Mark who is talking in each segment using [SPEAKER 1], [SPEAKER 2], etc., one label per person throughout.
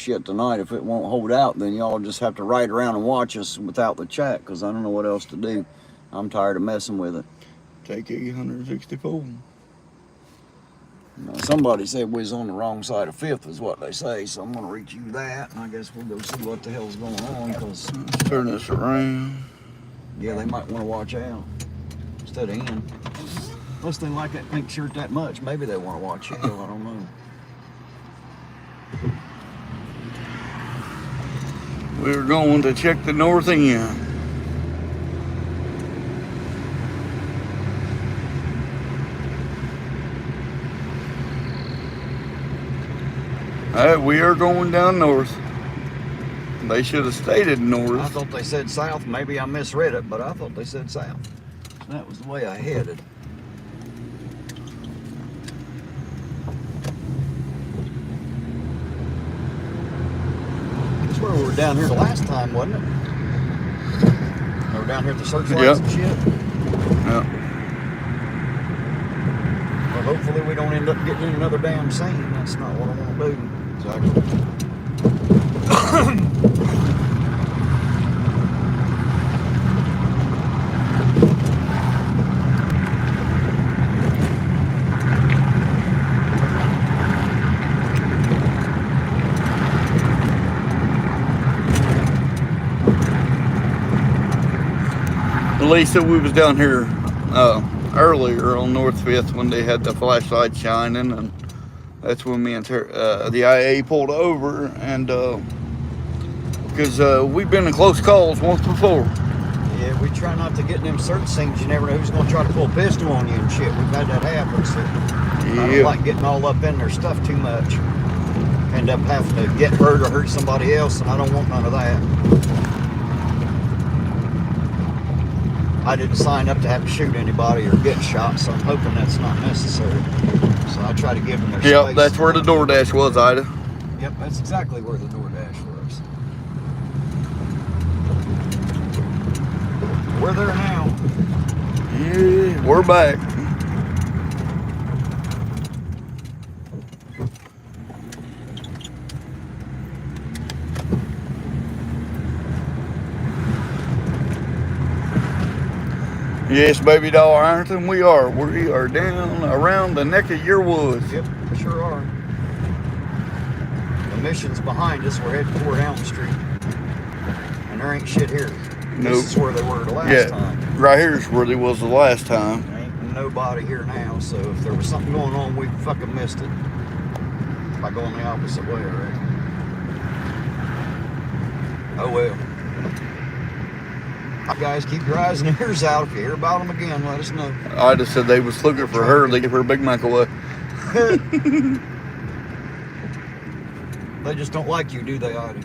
[SPEAKER 1] shit tonight. If it won't hold out, then y'all just have to ride around and watch us without the chat, because I don't know what else to do. I'm tired of messing with it.
[SPEAKER 2] Take 864.
[SPEAKER 1] Now, somebody said we was on the wrong side of 5th is what they say, so I'm going to reach you that, and I guess we'll go see what the hell's going on, because...
[SPEAKER 2] Let's turn this around.
[SPEAKER 1] Yeah, they might want to watch out instead of in. Unless they like that pink shirt that much, maybe they want to watch hell, I don't know.
[SPEAKER 2] We're going to check the north end. Alright, we are going down north. They should have stated north.
[SPEAKER 1] I thought they said south. Maybe I misread it, but I thought they said south. That was the way I headed. That's where we were down here the last time, wasn't it? We were down here at the searchlights and shit.
[SPEAKER 2] Yeah.
[SPEAKER 1] Well, hopefully we don't end up getting in another damn scene. That's not what I want to do. Exactly.
[SPEAKER 2] Lisa, we was down here earlier on North 5th when they had the flashlight shining, and that's when me and the IA pulled over, and because we've been in close calls once before.
[SPEAKER 1] Yeah, we try not to get in them search scenes. You never know who's going to try to pull a pistol on you and shit. We've had that happen, so I don't like getting all up in their stuff too much. End up having to get hurt or hurt somebody else, and I don't want none of that. I didn't sign up to have to shoot anybody or get shot, so I'm hoping that's not necessary. So I try to give them their space.
[SPEAKER 2] Yep, that's where the DoorDash was, Ida.
[SPEAKER 1] Yep, that's exactly where the DoorDash was. We're there now.
[SPEAKER 2] Yeah, we're back. Yes, baby doll Ironton, we are. We are down around the neck of your woods.
[SPEAKER 1] Yep, we sure are. The mission's behind us. We're heading toward Elm Street. And there ain't shit here.
[SPEAKER 2] Nope.
[SPEAKER 1] This is where they were the last time.
[SPEAKER 2] Right here's where they was the last time.
[SPEAKER 1] There ain't nobody here now, so if there was something going on, we fucking missed it. By going the opposite way, I reckon. Oh well. Guys, keep your eyes and ears out. If you hear about them again, let us know.
[SPEAKER 2] I just said they was looking for her. They gave her a Big Mac away.
[SPEAKER 1] They just don't like you, do they, Ida?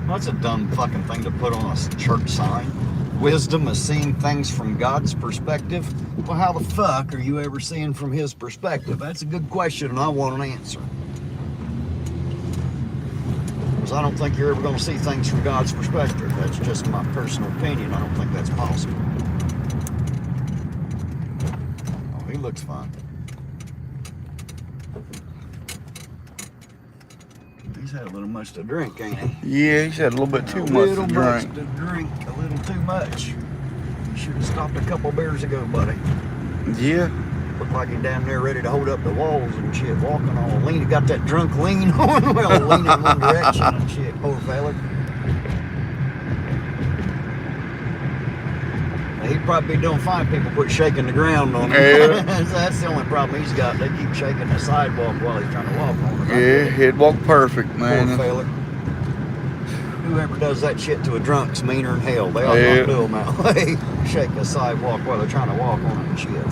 [SPEAKER 1] That's a dumb fucking thing to put on a church sign. Wisdom is seeing things from God's perspective. Well, how the fuck are you ever seeing from His perspective? That's a good question, and I want an answer. Because I don't think you're ever going to see things from God's perspective. That's just my personal opinion. I don't think that's possible. Oh, he looks fine. He's had a little much to drink, ain't he?
[SPEAKER 2] Yeah, he's had a little bit too much to drink.
[SPEAKER 1] A little too much. Should have stopped a couple beers ago, buddy.
[SPEAKER 2] Yeah.
[SPEAKER 1] Looked like he's down there ready to hold up the walls and shit, walking all lean. He got that drunk lean on, well, leaning in one direction and shit, poor fella. He'd probably be doing fine. People quit shaking the ground on him.
[SPEAKER 2] Yeah.
[SPEAKER 1] That's the only problem he's got. They keep shaking the sidewalk while he's trying to walk on it.
[SPEAKER 2] Yeah, he'd walk perfect, man.
[SPEAKER 1] Poor fella. Whoever does that shit to a drunk's meaner than hell. They ought not do them that way. Shake a sidewalk while they're trying to walk on it and shit.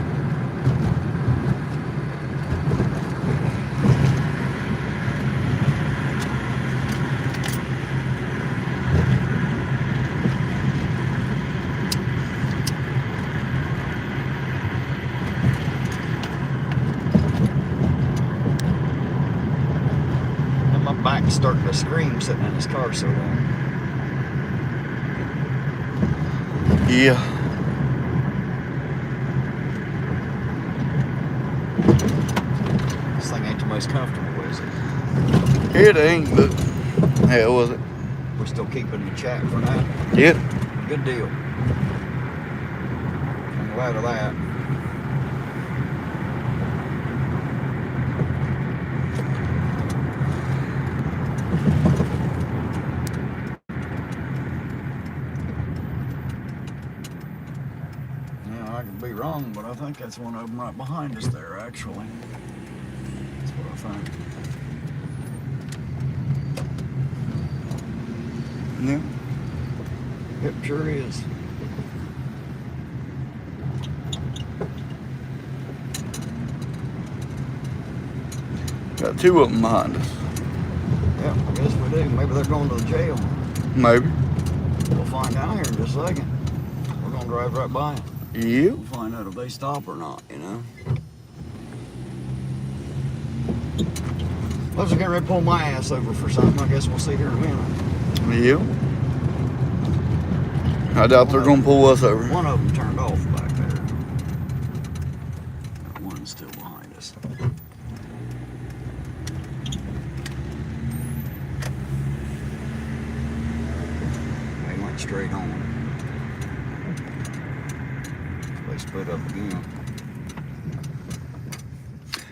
[SPEAKER 1] starting to scream sitting in his car so long.
[SPEAKER 2] Yeah.
[SPEAKER 1] This thing ain't the most comfortable, is it?
[SPEAKER 2] It ain't, but hell was it.
[SPEAKER 1] We're still keeping the chat for now.
[SPEAKER 2] Yep.
[SPEAKER 1] Good deal. I'm glad of that. Yeah, I could be wrong, but I think that's one of them right behind us there, actually. That's what I think.
[SPEAKER 2] Yeah.
[SPEAKER 1] It sure is.
[SPEAKER 2] Got two of them behind us.
[SPEAKER 1] Yeah, I guess we do. Maybe they're going to the jail.
[SPEAKER 2] Maybe.
[SPEAKER 1] We'll find out here in just a second. We're going to drive right by them.
[SPEAKER 2] Yep.
[SPEAKER 1] We'll find out if they stop or not, you know. Unless they're getting ready to pull my ass over for something, I guess we'll see here in a minute.
[SPEAKER 2] Yep. I doubt they're gonna pull us over.
[SPEAKER 1] One of them turned off back there. That one's still behind us. They went straight on. They split up again.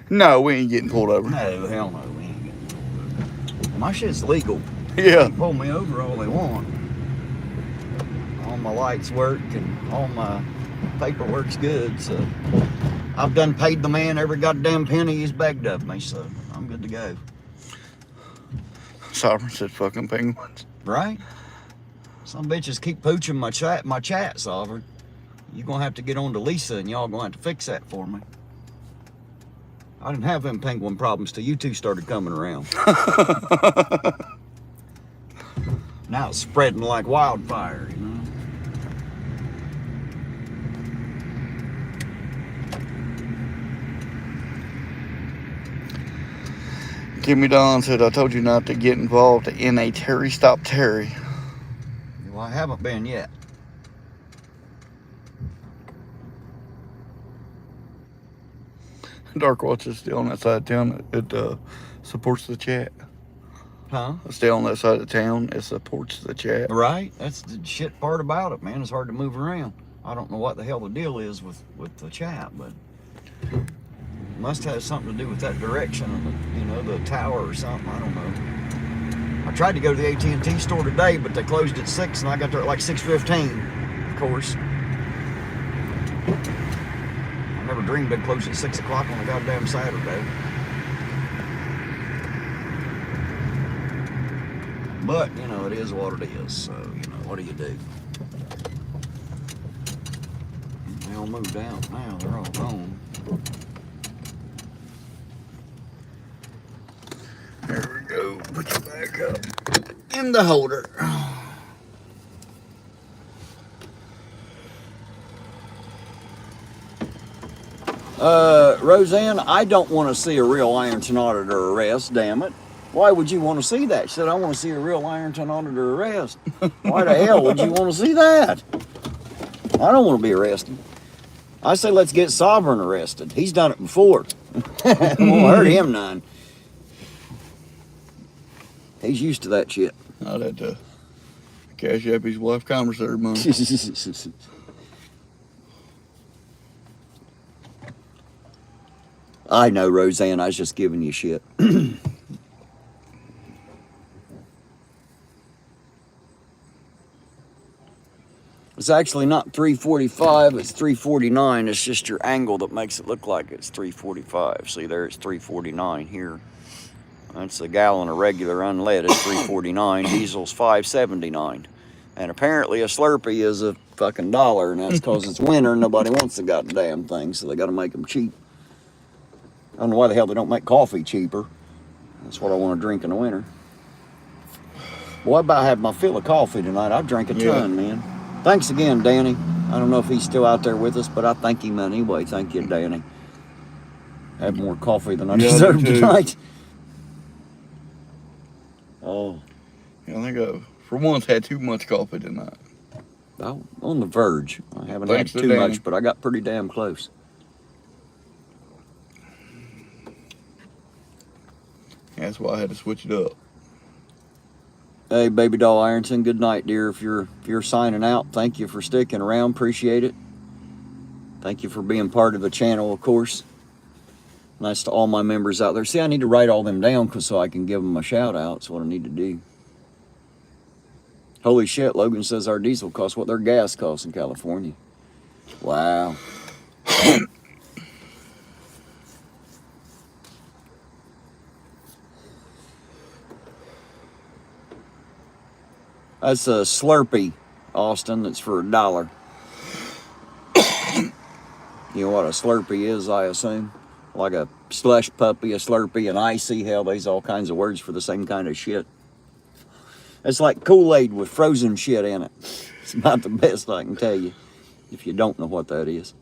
[SPEAKER 2] No, we ain't getting pulled over.
[SPEAKER 1] No, hell no, we ain't getting pulled over. My shit's legal.
[SPEAKER 2] Yeah.
[SPEAKER 1] They pull me over all they want. All my lights work and all my paperwork's good, so I've done paid the man every goddamn penny he's begged of me, so I'm good to go.
[SPEAKER 2] Sovereign said fucking penguins.
[SPEAKER 1] Right? Some bitches keep pooching my chat, Sovereign. You're gonna have to get on to Lisa and y'all gonna have to fix that for me. I didn't have them penguin problems till you two started coming around. Now it's spreading like wildfire, you know?
[SPEAKER 2] Kimmy Don said, I told you not to get involved in a Terry Stop Terry.
[SPEAKER 1] Well, I haven't been yet.
[SPEAKER 2] Dark Watch is still on that side of town. It supports the chat.
[SPEAKER 1] Huh?
[SPEAKER 2] Stay on that side of town. It supports the chat.
[SPEAKER 1] Right? That's the shit part about it, man. It's hard to move around. I don't know what the hell the deal is with the chat, but it must have something to do with that direction of the, you know, the tower or something. I don't know. I tried to go to the AT&T store today, but they closed at 6, and I got there at like 6:15, of course. I never dreamed they'd close at 6 o'clock on a goddamn Saturday. But, you know, it is what it is, so, you know, what do you do? They all moved out now, they're all gone.
[SPEAKER 2] There we go. Put you back up in the holder.
[SPEAKER 1] Roseanne, I don't want to see a real Ironton auditor arrest, damn it. Why would you want to see that? She said, I want to see a real Ironton auditor arrest. Why the hell would you want to see that? I don't want to be arrested. I say let's get Sovereign arrested. He's done it before. It won't hurt him none. He's used to that shit.
[SPEAKER 2] I'd have to Cashapp his wife commissary money.
[SPEAKER 1] I know, Roseanne, I was just giving you shit. It's actually not 345, it's 349. It's just your angle that makes it look like it's 345. See there, it's 349 here. That's a gallon of regular unleaded, 349. Diesel's 579. And apparently a Slurpee is a fucking $1, and that's because it's winter and nobody wants the goddamn thing, so they got to make them cheap. I don't know why the hell they don't make coffee cheaper. That's what I want to drink in the winter. Boy, I about had my fill of coffee tonight. I drank a ton, man. Thanks again, Danny. I don't know if he's still out there with us, but I thank him anyway. Thank you, Danny. I had more coffee than I deserved tonight.
[SPEAKER 3] Oh.
[SPEAKER 2] Yeah, I think I, for once, had too much coffee tonight.
[SPEAKER 3] I'm on the verge. I haven't
[SPEAKER 2] Thanks
[SPEAKER 3] had
[SPEAKER 2] to
[SPEAKER 3] too
[SPEAKER 2] Danny.
[SPEAKER 3] much, but I got pretty damn close.
[SPEAKER 2] That's why I had to switch it up.
[SPEAKER 3] Hey, baby doll Ironton, good night, dear. If you're signing out, thank you for sticking around. Appreciate it. Thank you for being part of the channel, of course. Nice to all my members out there. See, I need to write all them down so I can give them a shout out. That's what I need to do. Holy shit, Logan says our diesel costs what their gas costs in California. Wow. That's a Slurpee, Austin, that's for $1. You know what a Slurpee is, I assume? Like a slush puppy, a Slurpee, an icy, hell, there's all kinds of words for the same kind of shit. It's like Kool-Aid with frozen shit in it. It's about the best I can tell you, if you don't know what that is.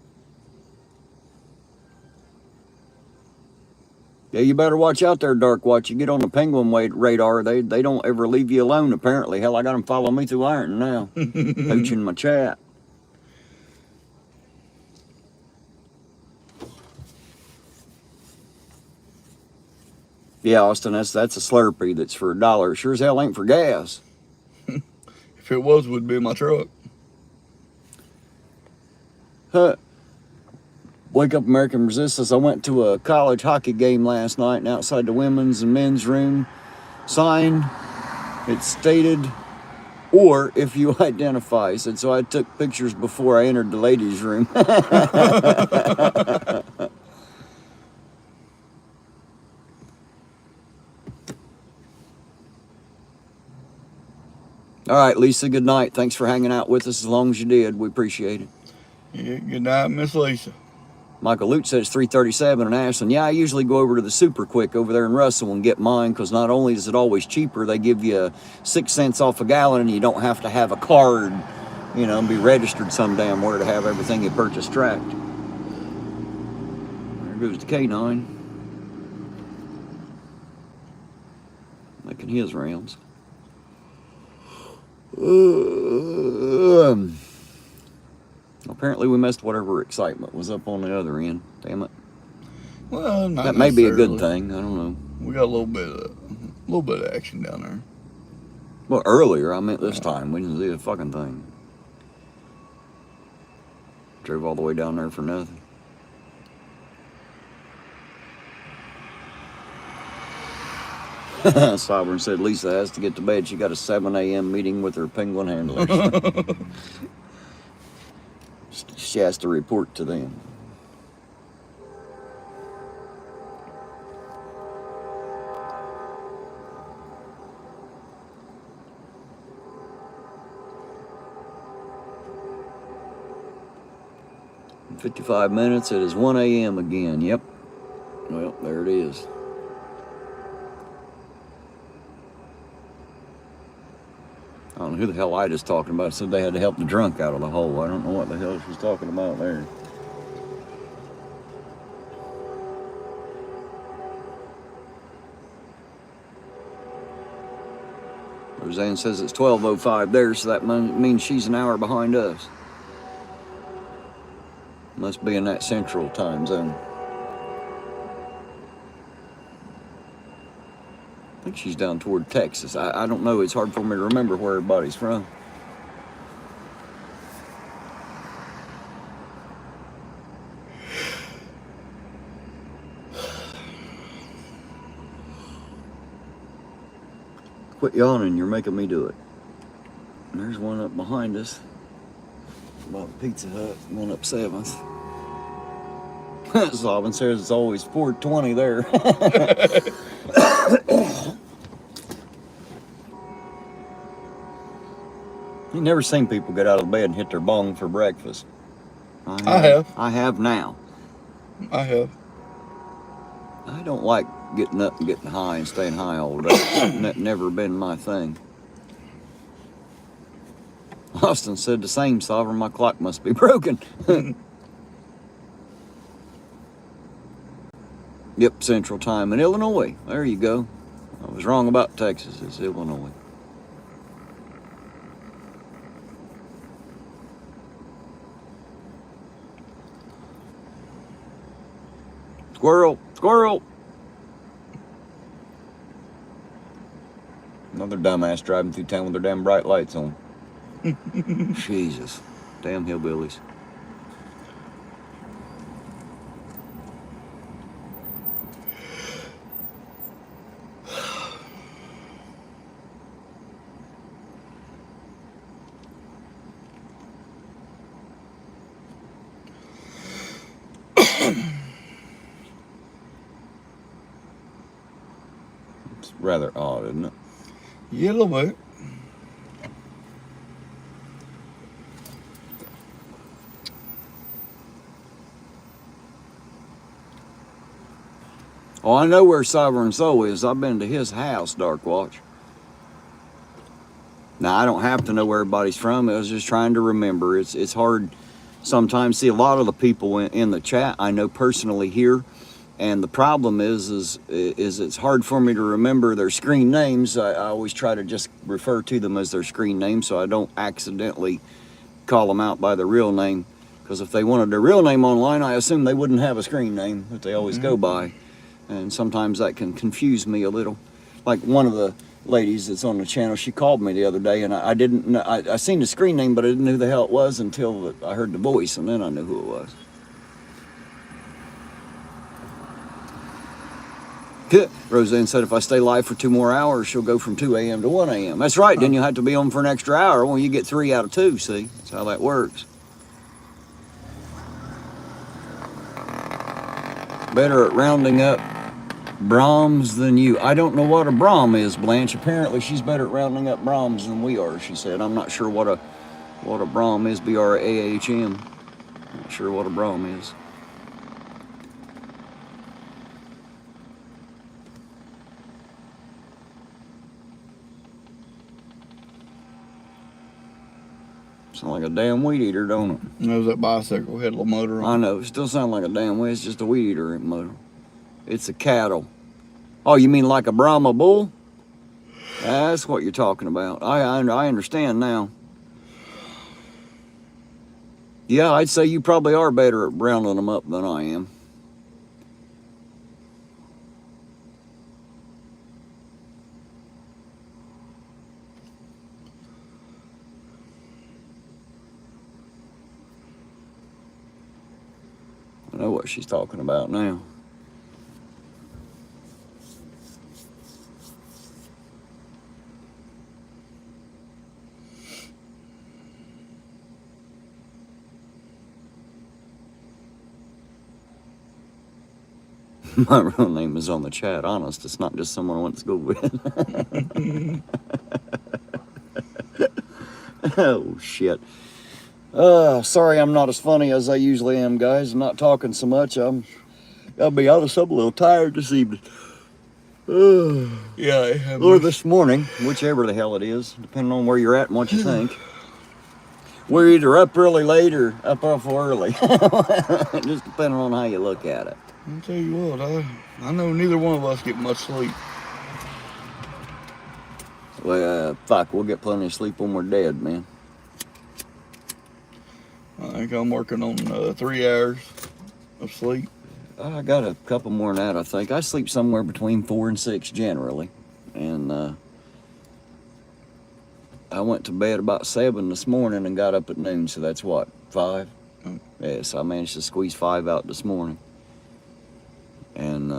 [SPEAKER 3] Yeah, you better watch out there, Dark Watch. You get on the penguin radar, they don't ever leave you alone, apparently. Hell, I got them following me through Ironton now. Pooching my chat. Yeah, Austin, that's a Slurpee that's for $1. Sure as hell ain't for gas.
[SPEAKER 2] If it was, it would be in my truck.
[SPEAKER 3] Huh. Wake Up American Resistance. I went to a college hockey game last night, and outside the women's and men's room sign, it stated, or if you identify. And so I took pictures before I entered the ladies' room. All right, Lisa, good night. Thanks for hanging out with us as long as you did. We appreciate it.
[SPEAKER 2] Yeah, good night, Miss Lisa.
[SPEAKER 3] Michael Lute said it's 337 in Ashland. Yeah, I usually go over to the Super Quick over there in Russell and get mine, because not only is it always cheaper, they give you 6 cents off a gallon, and you don't have to have a card, you know, and be registered some damn where to have everything you purchase tracked. There goes the K9. Making his rounds. Apparently we missed whatever excitement was up on the other end. Damn it.
[SPEAKER 2] Well, not
[SPEAKER 3] That may be a good
[SPEAKER 2] necessarily.
[SPEAKER 3] thing. I don't know.
[SPEAKER 2] We got a little bit of action down there.
[SPEAKER 3] Well, earlier, I meant this time. We didn't see a fucking thing. Drove all the way down there for nothing. Sovereign said Lisa has to get to bed. She got a 7 a.m. meeting with her penguin handlers. She has to report to them. In 55 minutes, it is 1 a.m. again. Yep. Well, there it is. I don't know who the hell I was talking about. Said they had to help the drunk out of the hole. I don't know what the hell she was talking about there. Roseanne says it's 12:05 there, so that means she's an hour behind us. Must be in that central time zone. I think she's down toward Texas. I don't know. It's hard for me to remember where everybody's from. Quit yawning. You're making me do it. And there's one up behind us. About Pizza Hut. One up 7th. Sobbin says it's always 420 there. You never seen people get out of bed and hit their bong for breakfast.
[SPEAKER 2] I have.
[SPEAKER 3] I have now.
[SPEAKER 2] I have.
[SPEAKER 3] I don't like getting up and getting high and staying high all day. Never been my thing. Austin said the same, Sovereign. My clock must be broken. Yep, Central Time in Illinois. There you go. I was wrong about Texas. It's Illinois. Squirrel! Squirrel! Another dumbass driving through town with their damn bright lights on. Jesus. Damn hillbillies. It's rather odd, isn't it?
[SPEAKER 2] Yeah, a little bit.
[SPEAKER 3] Oh, I know where Sovereign Soul is. I've been to his house, Dark Watch. Now, I don't have to know where everybody's from. I was just trying to remember. It's hard sometimes. See, a lot of the people in the chat I know personally here, and the problem is it's hard for me to remember their screen names. I always try to just refer to them as their screen name so I don't accidentally call them out by their real name. Because if they wanted their real name online, I assume they wouldn't have a screen name that they always go by. And sometimes that can confuse me a little. Like one of the ladies that's on the channel, she called me the other day, and I didn't know, I seen the screen name, but I didn't know who the hell it was until I heard the voice, and then I knew who it was. Roseanne said if I stay live for 2 more hours, she'll go from 2 a.m. to 1 a.m. That's right, then you'll have to be on for an extra hour. Well, you get 3 out of 2, see? That's how that works. Better at rounding up Brahms than you. I don't know what a Brahm is, Blanche. Apparently she's better at rounding up Brahms than we are, she said. I'm not sure what a Brahm is, B-R-A-H-M. Not sure what a Brahm is. Sound like a damn weed eater, don't it?
[SPEAKER 2] That was that bicycle had a little motor on.
[SPEAKER 3] I know, it still sounds like a damn weed. It's just a weed eater motor. It's a cattle. Oh, you mean like a Brahma bull? That's what you're talking about. I understand now. Yeah, I'd say you probably are better at rounding them up than I am. I know what she's talking about now. My real name is on the chat, honest. It's not just someone I went to school with. Oh, shit. Sorry I'm not as funny as I usually am, guys. I'm not talking so much. I'll be honest, I'm a little tired this evening.
[SPEAKER 2] Yeah,
[SPEAKER 3] Or this morning, whichever the hell it is, depending on where you're at and what you think. We're either up really late or up awful early. Just depending on how you look at it.
[SPEAKER 2] I'll tell you what, I know neither one of us get much sleep.
[SPEAKER 3] Well, fuck, we'll get plenty of sleep when we're dead, man.
[SPEAKER 2] I think I'm working on 3 hours of sleep.
[SPEAKER 3] I got a couple more than that, I think. I sleep somewhere between 4 and 6 generally. And I went to bed about 7 this morning and got up at noon, so that's what, 5? Yeah, so I managed to squeeze 5 out this morning. And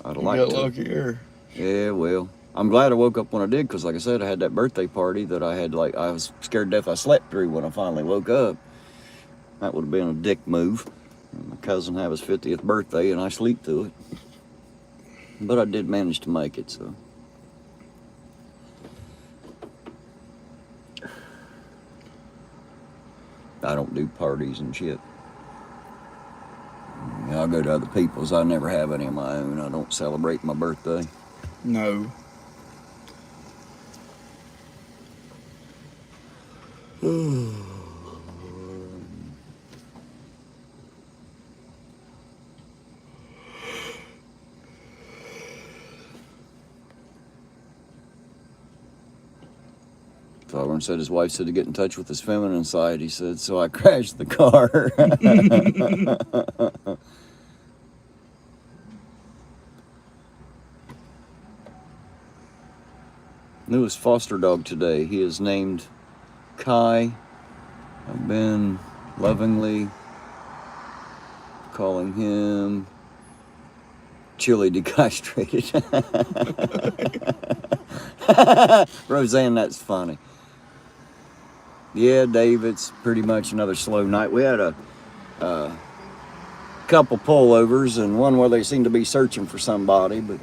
[SPEAKER 3] I'd
[SPEAKER 2] You
[SPEAKER 3] like
[SPEAKER 2] got
[SPEAKER 3] to.
[SPEAKER 2] lucky here.
[SPEAKER 3] Yeah, well, I'm glad I woke up when I did, because like I said, I had that birthday party that I had, like, I was scared to death I slept through when I finally woke up. That would have been a dick move. My cousin had his 50th birthday, and I sleep through it. But I did manage to make it, so. I don't do parties and shit. I'll go to other people's. I never have any of my own. I don't celebrate my birthday.
[SPEAKER 2] No.
[SPEAKER 3] Foghorn said his wife said to get in touch with his feminine side. He said, so I crashed the car. Newest foster dog today. He is named Kai. I've been lovingly calling him Chili Decastrated. Roseanne, that's funny. Yeah, Dave, it's pretty much another slow night. We had a couple pullovers and one where they seemed to be searching for somebody, but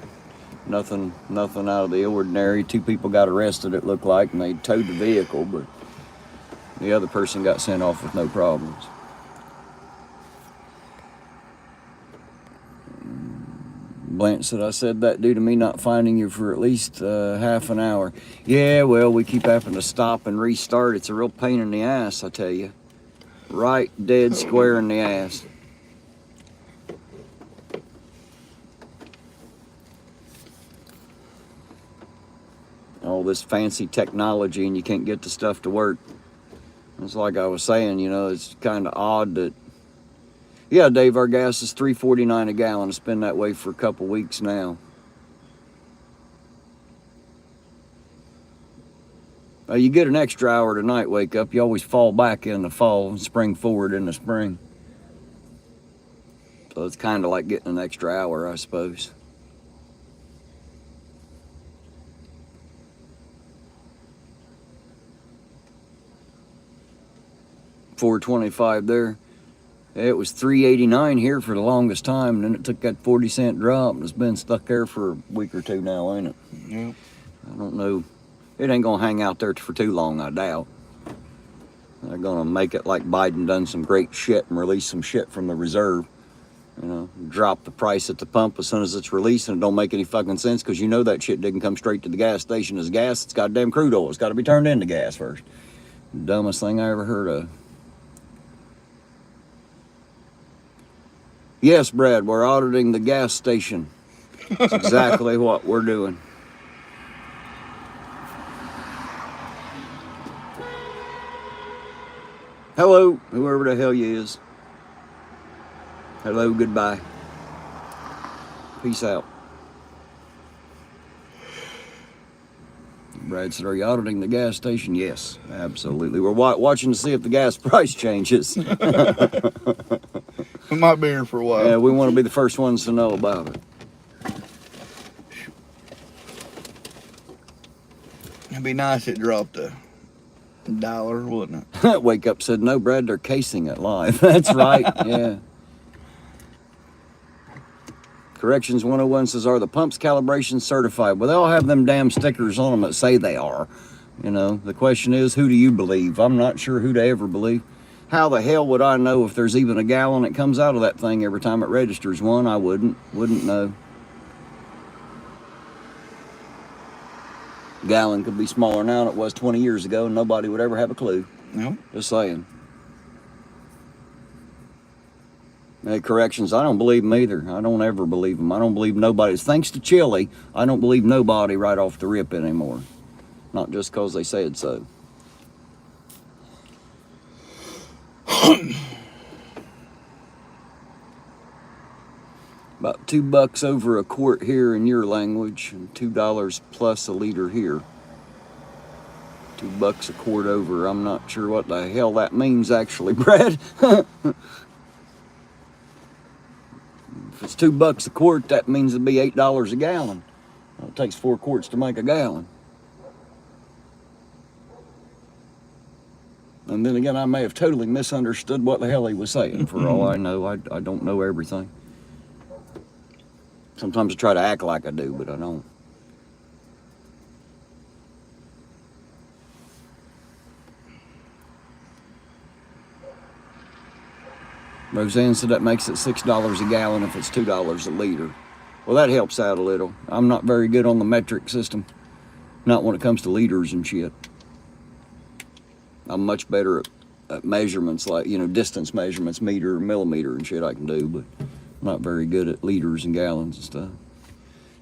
[SPEAKER 3] nothing out of the ordinary. 2 people got arrested, it looked like, and they towed the vehicle, but the other person got sent off with no problems. Blanche said, I said that due to me not finding you for at least half an hour. Yeah, well, we keep having to stop and restart. It's a real pain in the ass, I tell you. Right dead square in the ass. All this fancy technology and you can't get the stuff to work. It's like I was saying, you know, it's kind of odd that, yeah, Dave, our gas is $3.49 a gallon. It's been that way for a couple weeks now. You get an extra hour tonight, wake up. You always fall back in the fall and spring forward in the spring. So it's kind of like getting an extra hour, I suppose. $4.25 there. It was $3.89 here for the longest time, and then it took that 40-cent drop, and it's been stuck there for a week or two now, ain't it?
[SPEAKER 2] Yeah.
[SPEAKER 3] I don't know. It ain't gonna hang out there for too long, I doubt. They're gonna make it like Biden done some great shit and release some shit from the reserve. You know, drop the price at the pump as soon as it's released, and it don't make any fucking sense because you know that shit didn't come straight to the gas station as gas. It's goddamn crude oil. It's got to be turned into gas first. Dumbest thing I ever heard of. Yes, Brad, we're auditing the gas station. That's exactly what we're doing. Hello, whoever the hell you is. Hello, goodbye. Peace out. Brad said, are you auditing the gas station? Yes, absolutely. We're watching to see if the gas price changes.
[SPEAKER 2] We might be here for a while.
[SPEAKER 3] Yeah, we want to be the first ones to know about it.
[SPEAKER 2] It'd be nice if it dropped $1, wouldn't it?
[SPEAKER 3] Wake Up said, no, Brad, they're casing it live. That's right, yeah. Corrections 101 says, are the pumps calibration certified? Well, they all have them damn stickers on them that say they are. You know, the question is, who do you believe? I'm not sure who to ever believe. How the hell would I know if there's even a gallon that comes out of that thing every time it registers one? I wouldn't know. Gallon could be smaller now than it was 20 years ago, and nobody would ever have a clue.
[SPEAKER 2] No.
[SPEAKER 3] Just saying. Hey, corrections, I don't believe them either. I don't ever believe them. I don't believe nobody. Thanks to Chili, I don't believe nobody right off the rip anymore. Not just because they said so. About $2 over a quart here in your language, and $2 plus a liter here. $2 a quart over. I'm not sure what the hell that means actually, Brad. If it's $2 a quart, that means it'd be $8 a gallon. Well, it takes 4 quarts to make a gallon. And then again, I may have totally misunderstood what the hell he was saying. For all I know, I don't know everything. Sometimes I try to act like I do, but I don't. Roseanne said that makes it $6 a gallon if it's $2 a liter. Well, that helps out a little. I'm not very good on the metric system. Not when it comes to liters and shit. I'm much better at measurements, like, you know, distance measurements, meter, millimeter and shit I can do, but I'm not very good at liters and gallons and stuff.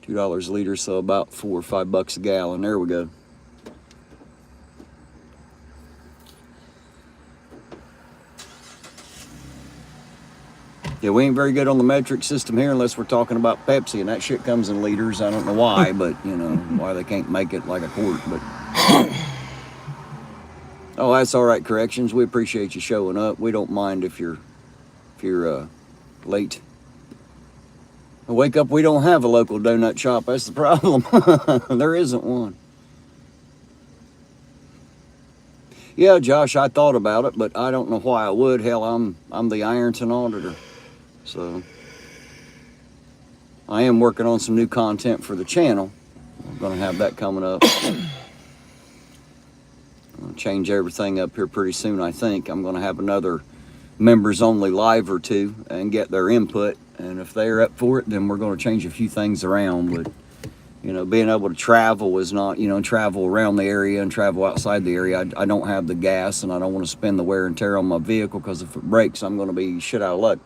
[SPEAKER 3] $2 a liter, so about $4 or $5 a gallon. There we go. Yeah, we ain't very good on the metric system here unless we're talking about Pepsi, and that shit comes in liters. I don't know why, but you know why they can't make it like a quart. But oh, that's all right. Corrections. We appreciate you showing up. We don't mind if you're late. I wake up. We don't have a local donut shop. That's the problem. There isn't one. Yeah, Josh, I thought about it, but I don't know why I would. Hell, I'm the Ironton auditor, so I am working on some new content for the channel. I'm gonna have that coming up. I'll change everything up here pretty soon. I think I'm gonna have another members only live or two and get their input. And if they're up for it, then we're gonna change a few things around. But you know, being able to travel is not, you know, travel around the area and travel outside the area. I don't have the gas, and I don't want to spend the wear and tear on my vehicle, because if it breaks, I'm going to be shit out of luck.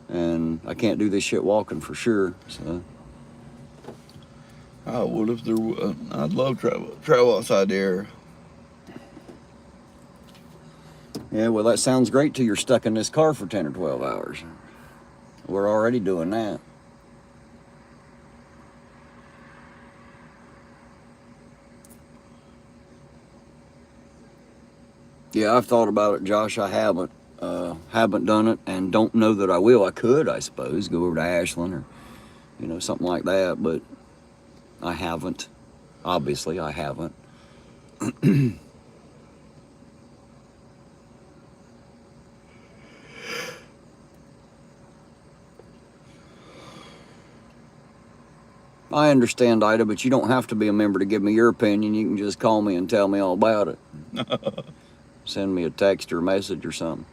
[SPEAKER 3] And I can't do this shit walking for sure. So
[SPEAKER 2] I would if there was. I'd love travel outside the area.
[SPEAKER 3] yeah, well, that sounds great till you're stuck in this car for 10 or 12 hours. We're already doing that. Yeah, I've thought about it, Josh. I haven't done it, and don't know that I will. I could, I suppose, go over to Ashland or, you know, something like that, but I haven't. Obviously, I haven't. I understand, Ida, but you don't have to be a member to give me your opinion. You can just call me and tell me all about it. Send me a text or a message or something.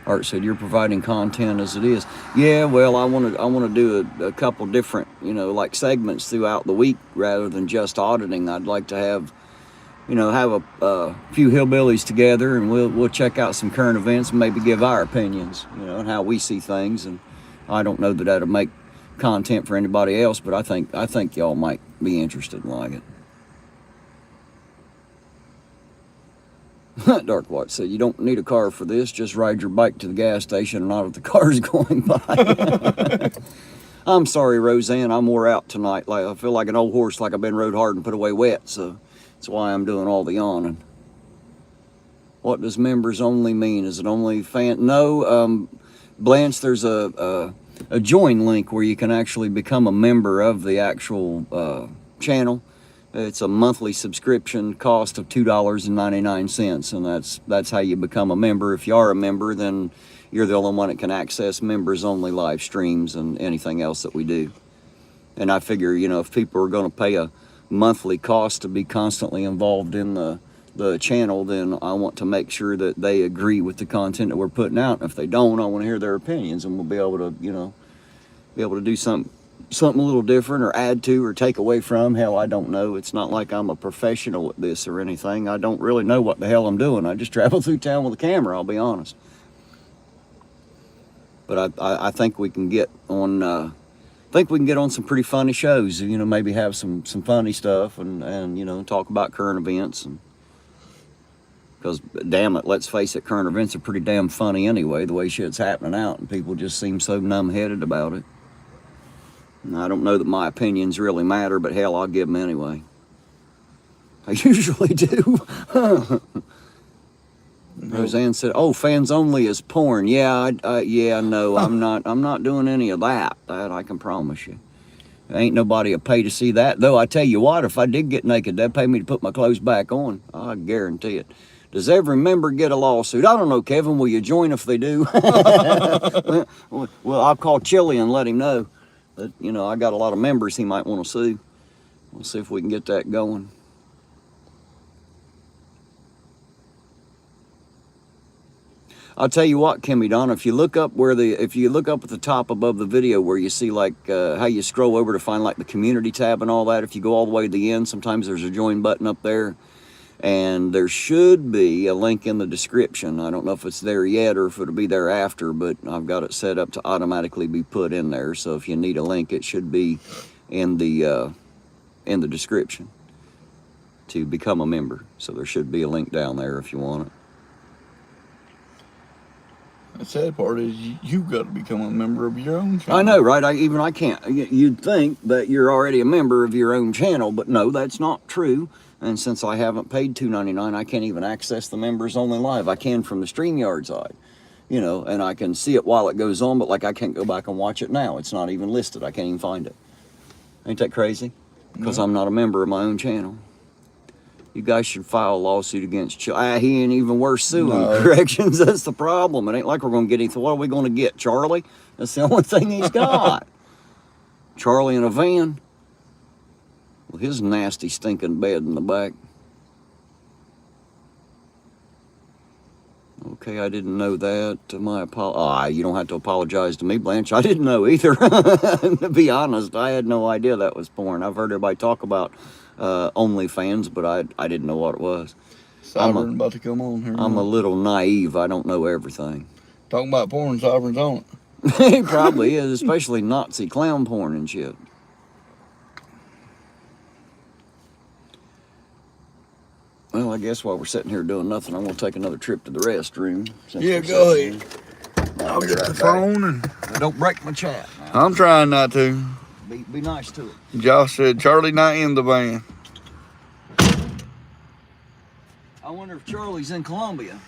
[SPEAKER 3] Art said you're providing content as it is. Yeah, well, I want to do a couple different, you know, like segments throughout the week rather than just auditing. I'd like to have, you know, have a few hillbillies together, and we'll check out some current events and maybe give our opinions, you know, and how we see things. And I don't know that that'll make content for anybody else, but I think y'all might be interested and like it. Dark Watch said, you don't need a car for this. Just ride your bike to the gas station and not if the car's going by. I'm sorry, Roseanne. I'm wore out tonight. Like I feel like an old horse, like I've been rode hard and put away wet. So that's why I'm doing all the yawning. What does members only mean? Is it only fan? No, Blanche, there's a join link where you can actually become a member of the actual channel. It's a monthly subscription cost of $2.99, and that's how you become a member. If you are a member, then you're the only one that can access members only live streams and anything else that we do. And I figure, you know, if people are going to pay a monthly cost to be constantly involved in the channel, then I want to make sure that they agree with the content that we're putting out. And if they don't, I want to hear their opinions, and we'll be able to, you know, do something a little different, or add to, or take away from. Hell, I don't know. It's not like I'm a professional at this or anything. I don't really know what the hell I'm doing. I just travel through town with a camera, I'll be honest. But I think we can get on some pretty funny shows, you know, maybe have some funny stuff, and you know, talk about current events. And because damn it, let's face it, current events are pretty damn funny anyway, the way shit's happening out, and people just seem so numb-headed about it. And I don't know that my opinions really matter, but hell, I'll give them anyway. I usually do. Roseanne said, "Oh, fans only is porn." Yeah, no, I'm not doing any of that. That I can promise you. Ain't nobody a pay to see that. Though I tell you what, if I did get naked, they'd pay me to put my clothes back on. I guarantee it. Does every member get a lawsuit? I don't know, Kevin. Will you join if they do? Well, I'll call Chili and let him know. But, you know, I got a lot of members he might want to sue. We'll see if we can get that going. I'll tell you what, Kimmy Donna, if you look up at the top above the video where you see like how you scroll over to find like the community tab and all that, if you go all the way to the end, sometimes there's a join button up there. And there should be a link in the description. I don't know if it's there yet or if it'll be there after, but I've got it set up to automatically be put in there. So if you need a link, it should be in the description to become a member. So there should be a link down there if you want it.
[SPEAKER 2] The sad part is you've got to become a member of your own channel.
[SPEAKER 3] I know, right? I can't. You'd think that you're already a member of your own channel, but no, that's not true. And since I haven't paid $2.99, I can't even access the members only live. I can from the StreamYard side, you know, and I can see it while it goes on, but like I can't go back and watch it now. It's not even listed. I can't even find it. Ain't that crazy? Because I'm not a member of my own channel. You guys should file a lawsuit against he ain't even worth suing.
[SPEAKER 2] No.
[SPEAKER 3] Corrections, that's the problem. It ain't like we're going to get anything. What are we going to get? Charlie? That's the only thing he's got. Charlie in a van with his nasty stinking bed in the back. Okay, I didn't know that. You don't have to apologize to me, Blanche. I didn't know either. To be honest, I had no idea that was porn. I've heard everybody talk about OnlyFans, but I didn't know what it was.
[SPEAKER 2] Sovereign about to come on here.
[SPEAKER 3] I'm a little naive. I don't know everything.
[SPEAKER 2] Talking about porn, Sovereign's on it.
[SPEAKER 3] He probably is, especially Nazi clown porn and shit. Well, I guess while we're sitting here doing nothing, I'm going to take another trip to the restroom.
[SPEAKER 2] Yeah, go ahead. I'll get the phone and...
[SPEAKER 3] Don't break my chat.
[SPEAKER 2] I'm trying not to.
[SPEAKER 3] Be nice to it.
[SPEAKER 2] Josh said Charlie not in the van.
[SPEAKER 3] I wonder if Charlie's in Colombia.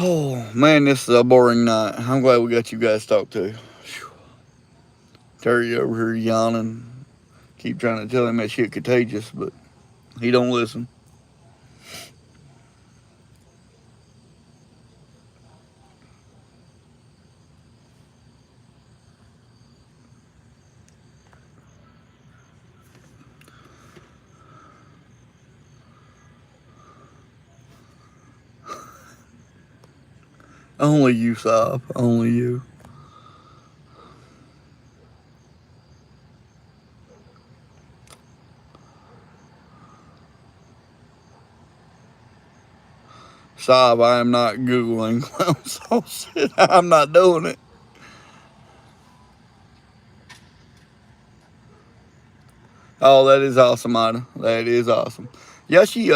[SPEAKER 2] Oh, man, this is a boring night. I'm glad we got you guys to talk to. Whew. Terry over here yawning. Keep trying to tell him that shit contagious, but he don't listen. Only you, Sob. Only you. Sob, I am not Googling clown sauce. I'm not doing it. Oh, that is awesome, Ida. That is awesome. Yeah, she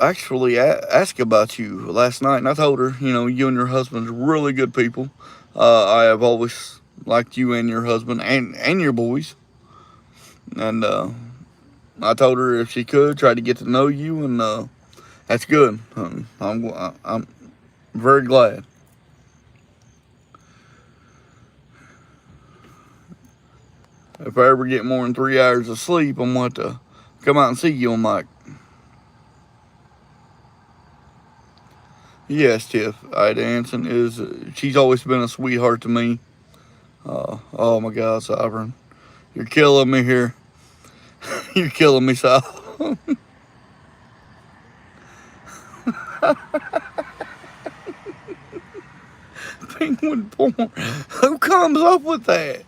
[SPEAKER 2] actually asked about you last night, and I told her, you know, you and your husband's really good people. I have always liked you and your husband and your boys. And I told her if she could, try to get to know you, and that's good. I'm very glad. If I ever get more than 3 hours of sleep, I'm going to come out and see you on mic. Yes, Tiff. Ida Anson is, she's always been a sweetheart to me. Oh my God, Sovereign. You're killing me here. You're killing me, Sovereign. Penguin porn. Who comes up with that?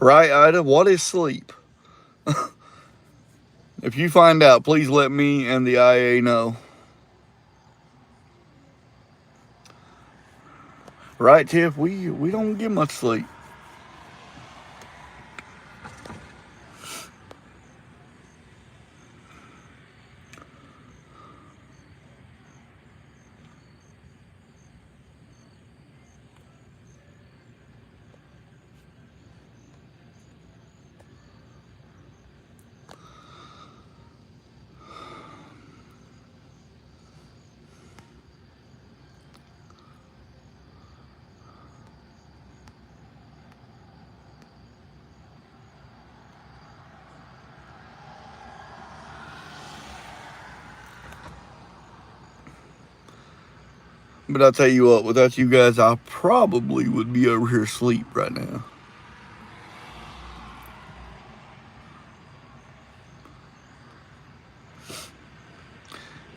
[SPEAKER 2] Right, Ida? What is sleep? If you find out, please let me and the IA know. Right, Tiff? We don't get much sleep. But I'll tell you what, without you guys, I probably would be over here asleep right now.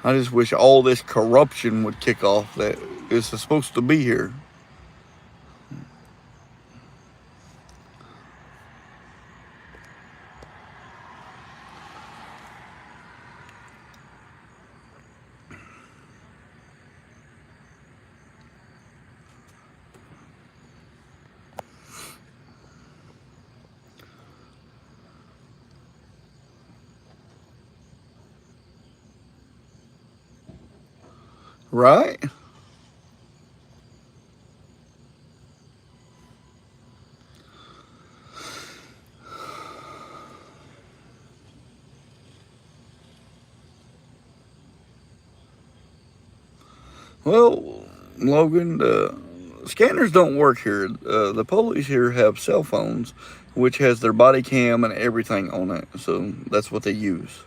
[SPEAKER 2] I just wish all this corruption would kick off that is supposed to be here. Right? Well, Logan, the scanners don't work here. The police here have cell phones, which has their body cam and everything on it. So that's what they use.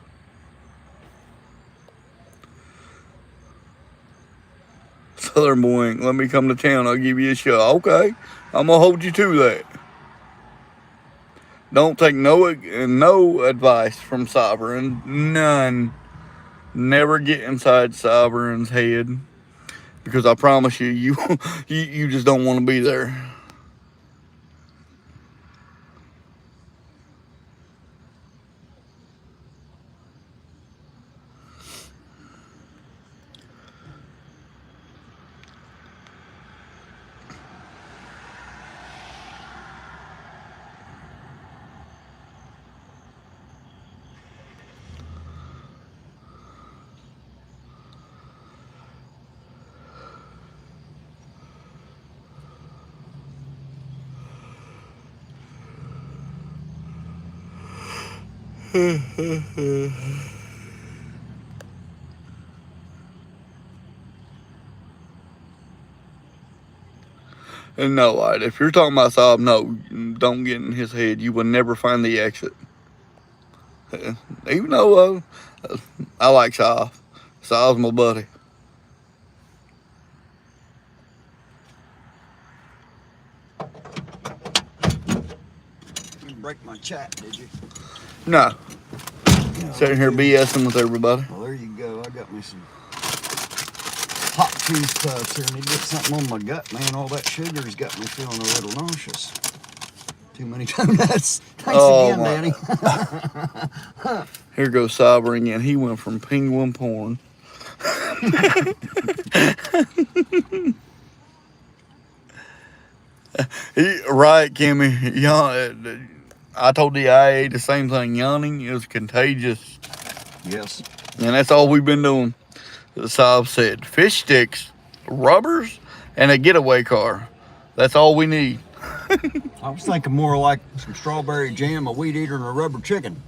[SPEAKER 2] Southern boy, let me come to town. I'll give you a shot. Okay, I'm gonna hold you to that. Don't take no advice from Sovereign. None. Never get inside Sovereign's head, because I promise you, you just don't want to be there. And no, if you're talking about Saab, no, don't get in his head. You will never find the exit. Even though I like Saab. Saab's my buddy.
[SPEAKER 1] You break my chat, did you?
[SPEAKER 2] No. Sitting here BSing with everybody.
[SPEAKER 1] Well, there you go. I got me some hot cheese puffs here. I need to get something on my gut, man. All that sugar's got me feeling a little nauseous. Too many donuts. Thanks again, Danny.
[SPEAKER 2] Here goes Cyber again. He went from penguin porn. Right, Kimmy. I told the IA the same thing. Yawning is contagious.
[SPEAKER 1] Yes.
[SPEAKER 2] And that's all we've been doing. Saab said fish sticks, rubbers, and a getaway car. That's all we need.
[SPEAKER 1] I was thinking more like some strawberry jam, a weed eater, and a rubber chicken.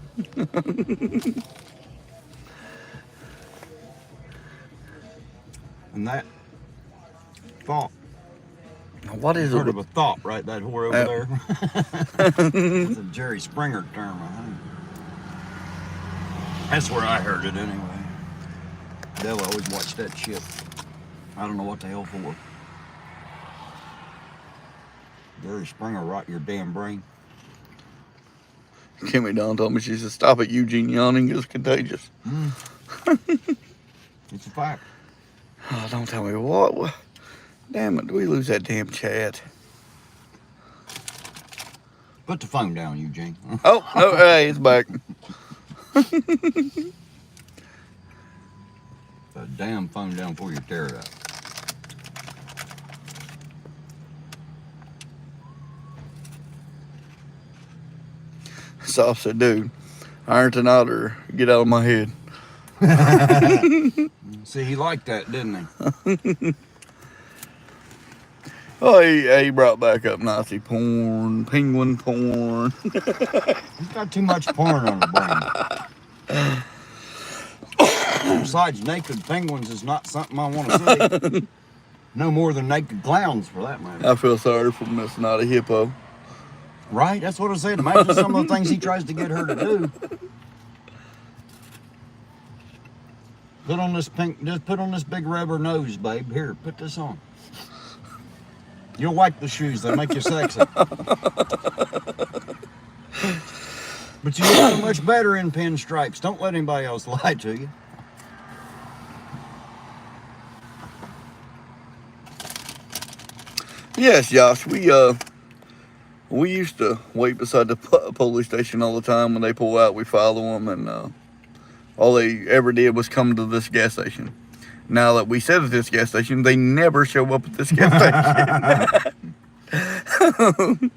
[SPEAKER 1] And that thought.
[SPEAKER 2] What is
[SPEAKER 1] sort
[SPEAKER 2] it?
[SPEAKER 1] of a thought, right? That whore over there. It's a Jerry Springer term, I think. That's where I heard it anyway. Della always watched that shit. I don't know what the hell for. Jerry Springer rot your damn brain.
[SPEAKER 2] Kimmy Dawn told me, she said, stop it, Eugene. Yawning is contagious.
[SPEAKER 1] It's a fact.
[SPEAKER 2] Oh, don't tell me what. Damn it, do we lose that damn chat?
[SPEAKER 1] Put the phone down, Eugene.
[SPEAKER 2] Oh, no, hey, it's back.
[SPEAKER 1] Put the damn phone down before you tear it up.
[SPEAKER 2] So I said, dude, irontonauditor, get out of my head.
[SPEAKER 1] See, he liked that, didn't he?
[SPEAKER 2] Oh, he brought back up Nazi porn, penguin porn.
[SPEAKER 1] He's got too much porn on the brain. Besides, naked penguins is not something I want to see. No more than naked clowns, for that matter.
[SPEAKER 2] I feel sorry for Miss Not a Hippo.
[SPEAKER 1] Right? That's what I said. Imagine some of the things he tries to get her to do. Put on this just put on this big rubber nose, babe. Here, put this on. You'll like the shoes. They make you sexy. But you look so much better in pinstripes. Don't let anybody else lie to you.
[SPEAKER 2] Yes, Josh. We used to wait beside the police station all the time. When they pull out, we follow them, and all they ever did was come to this gas station. Now that we sit at this gas station, they never show up at this gas station.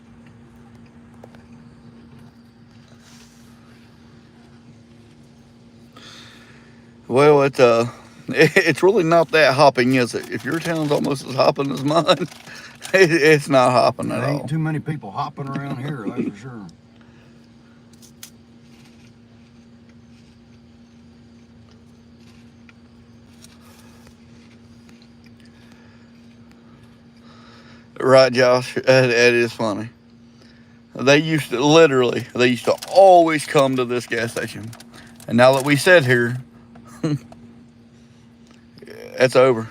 [SPEAKER 2] Well, it's really not that hopping, is it? If your town's almost as hopping as mine, it's not hopping at
[SPEAKER 1] There ain't
[SPEAKER 2] all.
[SPEAKER 1] too many people hopping around here, that's for sure.
[SPEAKER 2] Right, Josh? That is funny. They used to always come to this gas station. And now that we sit here, it's over.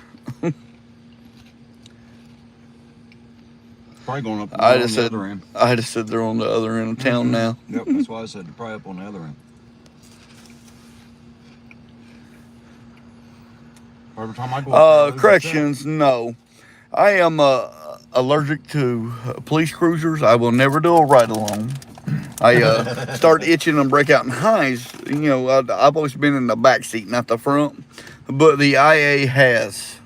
[SPEAKER 1] Probably going up
[SPEAKER 2] I
[SPEAKER 1] on
[SPEAKER 2] just
[SPEAKER 1] the
[SPEAKER 2] said,
[SPEAKER 1] other end.
[SPEAKER 2] I just said they're on the other end of town now.
[SPEAKER 1] Yep, that's why I said probably up on the other end. Every time I go up there,
[SPEAKER 2] Corrections, no. I am allergic to police cruisers. I will never do a ride along. I start itching and break out in hives. You know, I've always been in the back seat, not the front. But the IA has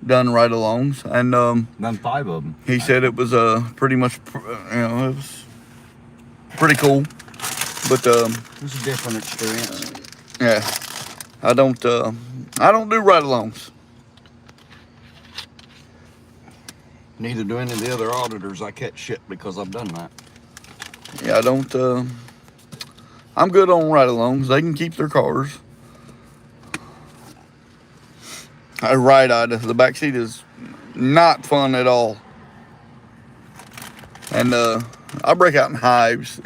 [SPEAKER 2] done ride alongs, and
[SPEAKER 1] done 5 of them.
[SPEAKER 2] he said it was pretty much, it was pretty cool. But
[SPEAKER 1] It was a different experience.
[SPEAKER 2] yeah, I don't do ride alongs.
[SPEAKER 1] Neither do any of the other auditors. I catch shit because I've done that.
[SPEAKER 2] Yeah, I don't. I'm good on ride-alongs. They can keep their cars. I ride out of the back seat is not fun at all, and I break out in hives,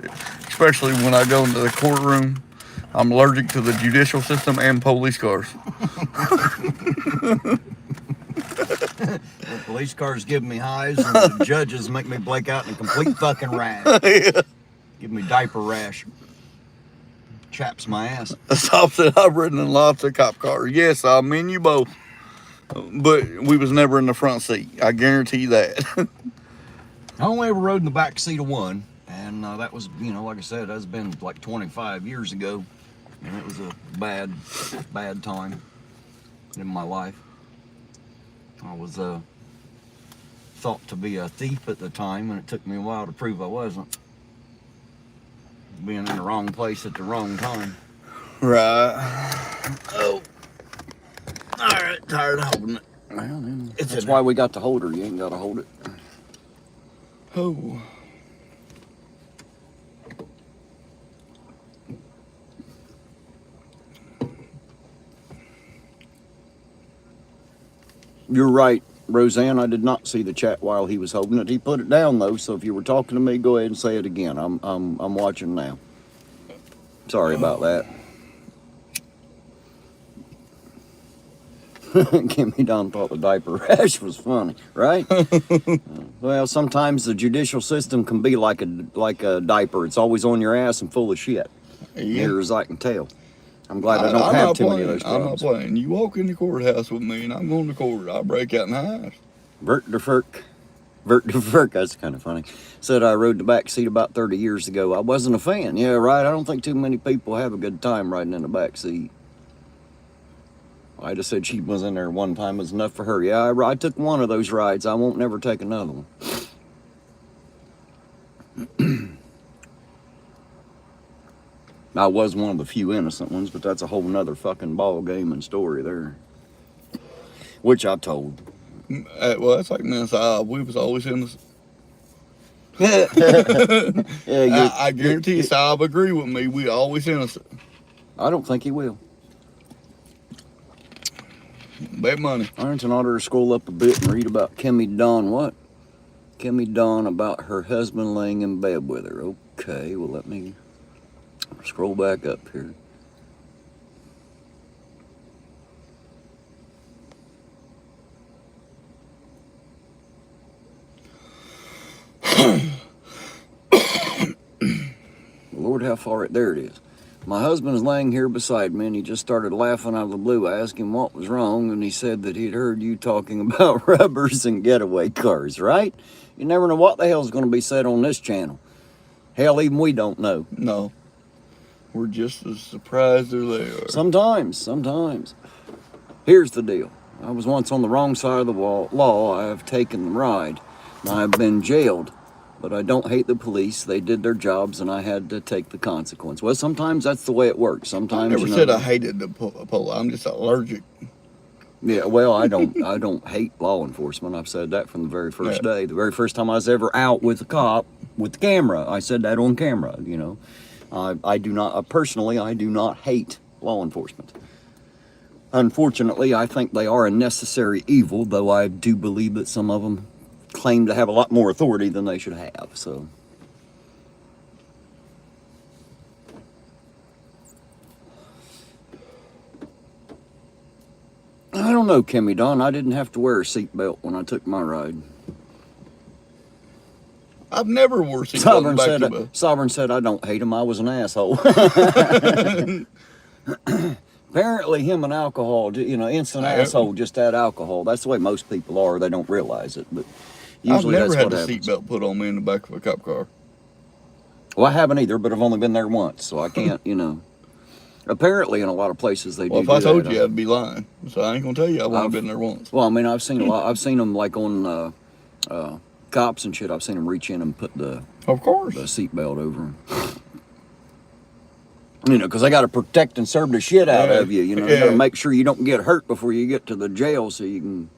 [SPEAKER 2] especially when I go into the courtroom. I'm allergic to the judicial system and police cars.
[SPEAKER 1] The police cars give me highs, and the judges make me break out in a complete fucking rash.
[SPEAKER 2] Yeah.
[SPEAKER 1] Give me diaper rash. Chaps my ass.
[SPEAKER 2] Stop said I've ridden in lots of cop cars. Yes, I mean you both. But we was never in the front seat. I guarantee that.
[SPEAKER 1] I only ever rode in the back seat of one, and that was, like I said, that's been like 25 years ago, and it was a bad time in my life. I was thought to be a thief at the time, and it took me a while to prove I wasn't. Being in the wrong place at the wrong time.
[SPEAKER 2] Right. Oh. All right. Tired of holding it.
[SPEAKER 3] Well, that's why we got the holder. You ain't got to hold it.
[SPEAKER 2] Oh.
[SPEAKER 3] You're right, Roseanne. I did not see the chat while he was holding it. He put it down though, so if you were talking to me, go ahead and say it again. I'm watching now. Sorry about that. Kimmy Don thought the diaper rash was funny, right? Well, sometimes the judicial system can be like a diaper. It's always on your ass and full of shit.
[SPEAKER 2] Yeah.
[SPEAKER 3] Near as I can tell. I'm glad I don't have too many of those
[SPEAKER 2] I'm not
[SPEAKER 3] problems.
[SPEAKER 2] playing. You walk in the courthouse with me, and I'm going to court. I'll break out in the house.
[SPEAKER 3] Vert de Furk, that's kind of funny. Said I rode the back seat about 30 years ago. I wasn't a fan. Yeah, right. I don't think too many people have a good time riding in the back seat. I just said she was in there one time was enough for her. Yeah, I took one of those rides. I won't never take another one. I was one of the few innocent ones, but that's a whole nother fucking ball game and story there. Which I told.
[SPEAKER 2] Well, that's like me and Saab. We was always innocent.
[SPEAKER 3] Yeah,
[SPEAKER 2] I guarantee you, Saab agree with me. We always innocent.
[SPEAKER 3] I don't think he will.
[SPEAKER 2] Bet money.
[SPEAKER 3] Ironton ought to scroll up a bit and read about Kimmy Dawn. What? Kimmy Dawn about her husband laying in bed with her. Okay, well, let me scroll back up here. Lord, how far there it is. My husband is laying here beside me, and he just started laughing out of the blue. I asked him what was wrong, and he said that he'd heard you talking about rubbers and getaway cars, right? You never know what the hell's going to be said on this channel. Hell, even we don't know.
[SPEAKER 2] No. We're just as surprised as they are.
[SPEAKER 3] Sometimes. Here's the deal. I was once on the wrong side of the law. I have taken the ride. I've been jailed. But I don't hate the police. They did their jobs, and I had to take the consequence. Well, sometimes that's the way it works. Sometimes
[SPEAKER 2] I never said I hated the police. I'm just allergic.
[SPEAKER 3] Yeah, well, I don't hate law enforcement. I've said that from the very first day. The very first time I was ever out with a cop with the camera, I said that on camera. You know, I do not personally. I do not hate law enforcement. Unfortunately, I think they are a necessary evil, though I do believe that some of them claim to have a lot more authority than they should have, so. I don't know, Kimmy Don. I didn't have to wear a seatbelt when I took my ride.
[SPEAKER 2] I've never wore seatbelt.
[SPEAKER 3] Sovereign said I don't hate him. I was an asshole. Apparently him and alcohol, you know, instant asshole, just add alcohol. That's the way most people are. They don't realize it, but usually
[SPEAKER 2] I've never
[SPEAKER 3] that's
[SPEAKER 2] had
[SPEAKER 3] what
[SPEAKER 2] a
[SPEAKER 3] happens.
[SPEAKER 2] seatbelt put on me in the back of a cop car.
[SPEAKER 3] Well, I haven't either, but I've only been there once, so I can't, you know. Apparently in a lot of places they do.
[SPEAKER 2] Well, if I told you, I'd be lying. So I ain't gonna tell you I've only been there once.
[SPEAKER 3] Well, I mean, I've seen a lot. I've seen them like on cops and shit. I've seen them reach in and put the seatbelt over them. You know, because they got to protect and serve the shit out of you. You know, you got to make sure you don't get hurt before you get to the jail, so you can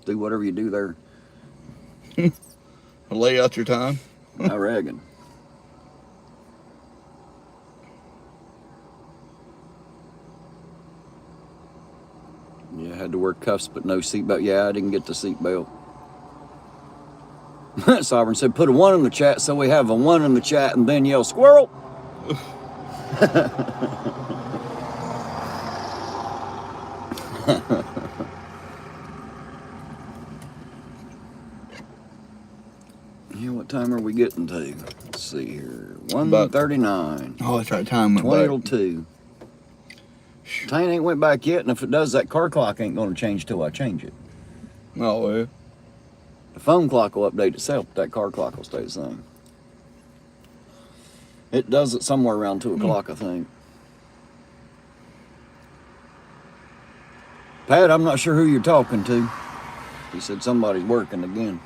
[SPEAKER 3] do whatever you do there.
[SPEAKER 2] Lay out your time.
[SPEAKER 3] I reckon. Yeah, I had to wear cuffs but no seatbelt. Yeah, I didn't get the seatbelt. Sovereign said, put a 1 in the chat, so we have a 1 in the chat and then yell, squirrel! Yeah, what time are we getting to? Let's see here. 1:39.
[SPEAKER 2] Oh, that's right. Time went
[SPEAKER 3] 20 till 2. Time ain't went back yet, and if it does, that car clock ain't going to change till I change it.
[SPEAKER 2] Oh, yeah.
[SPEAKER 3] The phone clock will update itself, but that car clock will stay the same. It does it somewhere around 2 o'clock, I think. Pat, I'm not sure who you're talking to. He said somebody's working again.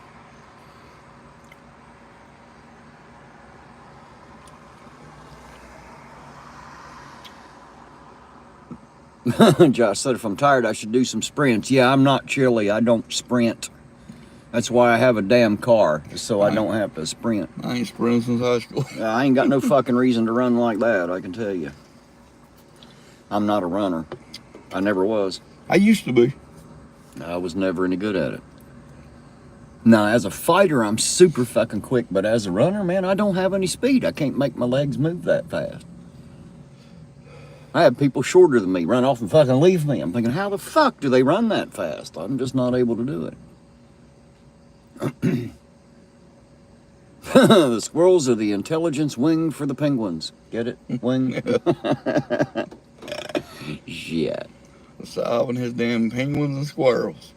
[SPEAKER 3] Josh said if I'm tired, I should do some sprints. Yeah, I'm not chilly. I don't sprint. That's why I have a damn car, so I don't have to sprint.
[SPEAKER 2] I ain't sprinted since high school.
[SPEAKER 3] I ain't got no fucking reason to run like that, I can tell you. I'm not a runner. I never was.
[SPEAKER 2] I used to be.
[SPEAKER 3] I was never any good at it. Now, as a fighter, I'm super fucking quick, but as a runner, man, I don't have any speed. I can't make my legs move that fast. I have people shorter than me run off and fucking leave me. I'm thinking, how the fuck do they run that fast? I'm just not able to do it. The squirrels are the intelligence wing for the penguins. Get it? Wing? Shit.
[SPEAKER 2] Solving his damn penguins and squirrels.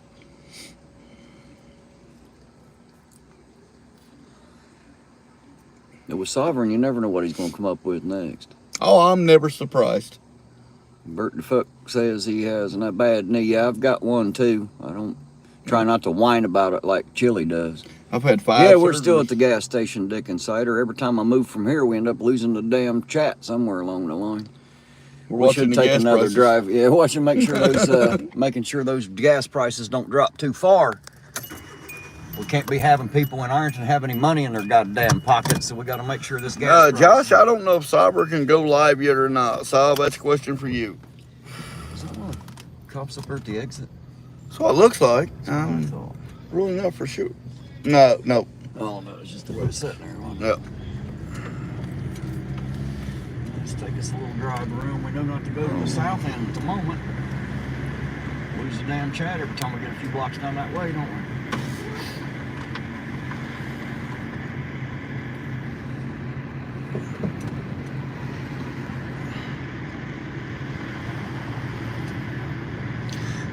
[SPEAKER 3] With Sovereign, you never know what he's going to come up with next.
[SPEAKER 2] Oh, I'm never surprised.
[SPEAKER 3] Bert the fuck says he has a bad knee. Yeah, I've got one too. I don't try not to whine about it like Chili does.
[SPEAKER 2] I've had 5
[SPEAKER 3] Yeah, we're
[SPEAKER 2] surgeries.
[SPEAKER 3] still at the gas station, Dick Insider. Every time I move from here, we end up losing the damn chat somewhere along the line.
[SPEAKER 2] We should
[SPEAKER 3] take another drive. Yeah, watching, make sure those, making sure those gas prices don't drop too far. We can't be having people in Ironton have any money in their goddamn pockets, so we got to make sure this gas.
[SPEAKER 2] Josh, I don't know if Cyber can go live yet or not. Sob, that's a question for you.
[SPEAKER 3] Is that one of the cops up there at the exit?
[SPEAKER 2] That's what it looks like. Really not for sure. No.
[SPEAKER 3] Oh no, it's just the way it's sitting there.
[SPEAKER 2] Yep.
[SPEAKER 3] Let's take us a little drive around. We know not to go to the south end at the moment. Lose the damn chat every time we get a few blocks down that way, don't we?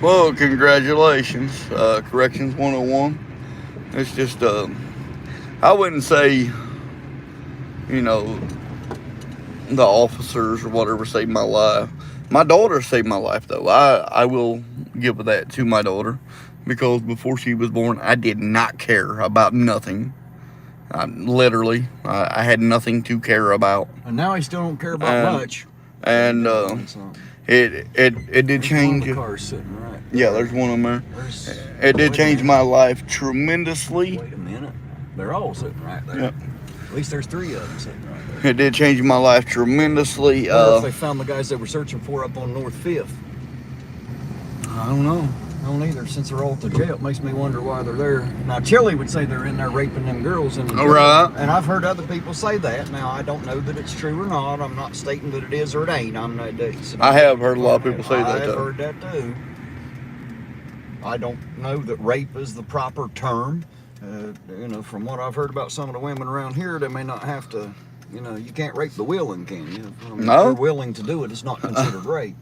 [SPEAKER 2] Well, congratulations. Corrections 101. It's just, I wouldn't say, you know, the officers or whatever saved my life. My daughter saved my life, though. I will give that to my daughter, because before she was born, I did not care about nothing. Literally, I had nothing to care about.
[SPEAKER 1] And now he still don't care about much.
[SPEAKER 2] And it did change.
[SPEAKER 1] The car's sitting right.
[SPEAKER 2] Yeah, there's one on there. It did change my life tremendously.
[SPEAKER 1] Wait a minute. They're all sitting right there.
[SPEAKER 2] Yep.
[SPEAKER 1] At least there's 3 of them sitting right there.
[SPEAKER 2] It did change my life tremendously.
[SPEAKER 1] What if they found the guys they were searching for up on North 5th?
[SPEAKER 2] I don't know.
[SPEAKER 1] I don't either. Since they're all at the jail, it makes me wonder why they're there. Now, Chili would say they're in there raping them girls in the jail.
[SPEAKER 2] Right.
[SPEAKER 1] And I've heard other people say that. Now, I don't know that it's true or not. I'm not stating that it is or it ain't.
[SPEAKER 2] I have heard a lot of people say that,
[SPEAKER 1] I've
[SPEAKER 2] though.
[SPEAKER 1] heard that, too. I don't know that rape is the proper term. You know, from what I've heard about some of the women around here, they may not have to, you know, you can't rape the willing, can you? I mean,
[SPEAKER 2] No.
[SPEAKER 1] If you're willing to do it, it's not considered rape.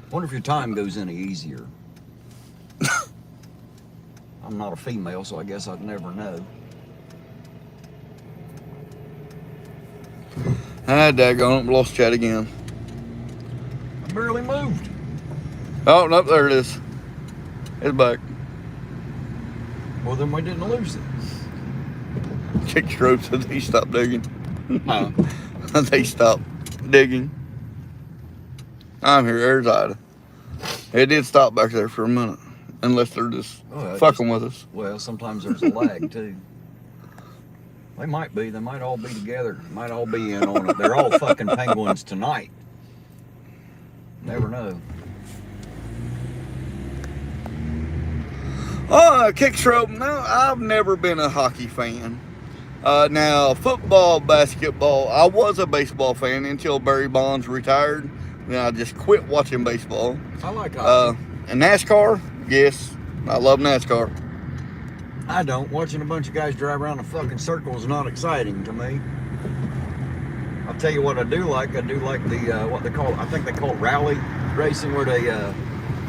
[SPEAKER 1] Wonder if your time goes any easier. I'm not a female, so I guess I'd never know.
[SPEAKER 2] Daggone it, lost chat again.
[SPEAKER 1] I barely moved.
[SPEAKER 2] Oh, nope, there it is. It's back.
[SPEAKER 1] Well, then we didn't lose it.
[SPEAKER 2] Kick strokes said they stopped digging.
[SPEAKER 1] Huh?
[SPEAKER 2] They stopped digging. I'm here, there's Ida. It did stop back there for a minute. Unless they're just fucking with us.
[SPEAKER 1] Well, sometimes there's a lag, too. They might be. They might all be together. Might all be in on it. They're all fucking penguins tonight. Never know.
[SPEAKER 2] Kickstroke. No, I've never been a hockey fan. Now, football, basketball, I was a baseball fan until Barry Bonds retired. Then I just quit watching baseball.
[SPEAKER 1] I like hockey.
[SPEAKER 2] And NASCAR, yes, I love NASCAR.
[SPEAKER 1] I don't. Watching a bunch of guys drive around in fucking circles is not exciting to me. I'll tell you what I do like. I do like the, what they call, I think they call it rally racing, where they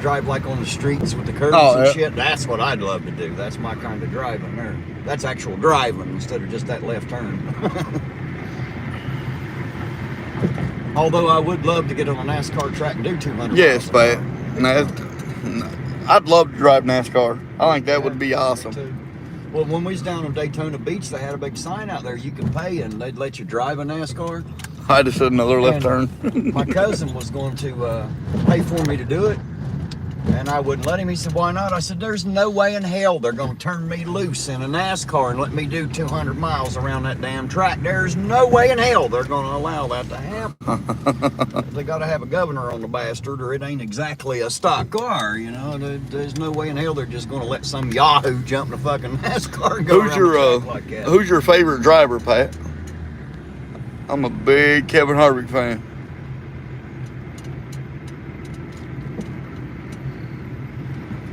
[SPEAKER 1] drive like on the streets with the curves and shit. That's what I'd love to do. That's my kind of driving there. That's actual driving instead of just that left turn. Although I would love to get on a NASCAR track and do 200
[SPEAKER 2] Yes,
[SPEAKER 1] miles
[SPEAKER 2] but I'd love to drive NASCAR. I think that would be awesome.
[SPEAKER 1] Well, when we was down on Daytona Beach, they had a big sign out there you could pay and they'd let you drive a NASCAR.
[SPEAKER 2] I just said another left turn.
[SPEAKER 1] My cousin was going to pay for me to do it, and I wouldn't let him. He said, why not? I said, there's no way in hell they're going to turn me loose in a NASCAR and let me do 200 miles around that damn track. There's no way in hell they're going to allow that to happen. They got to have a governor on the bastard, or it ain't exactly a stock car, you know. There's no way in hell they're just going to let some yahoo jump in a fucking NASCAR and go around the track like that.
[SPEAKER 2] Who's your favorite driver, Pat? I'm a big Kevin Harvick fan.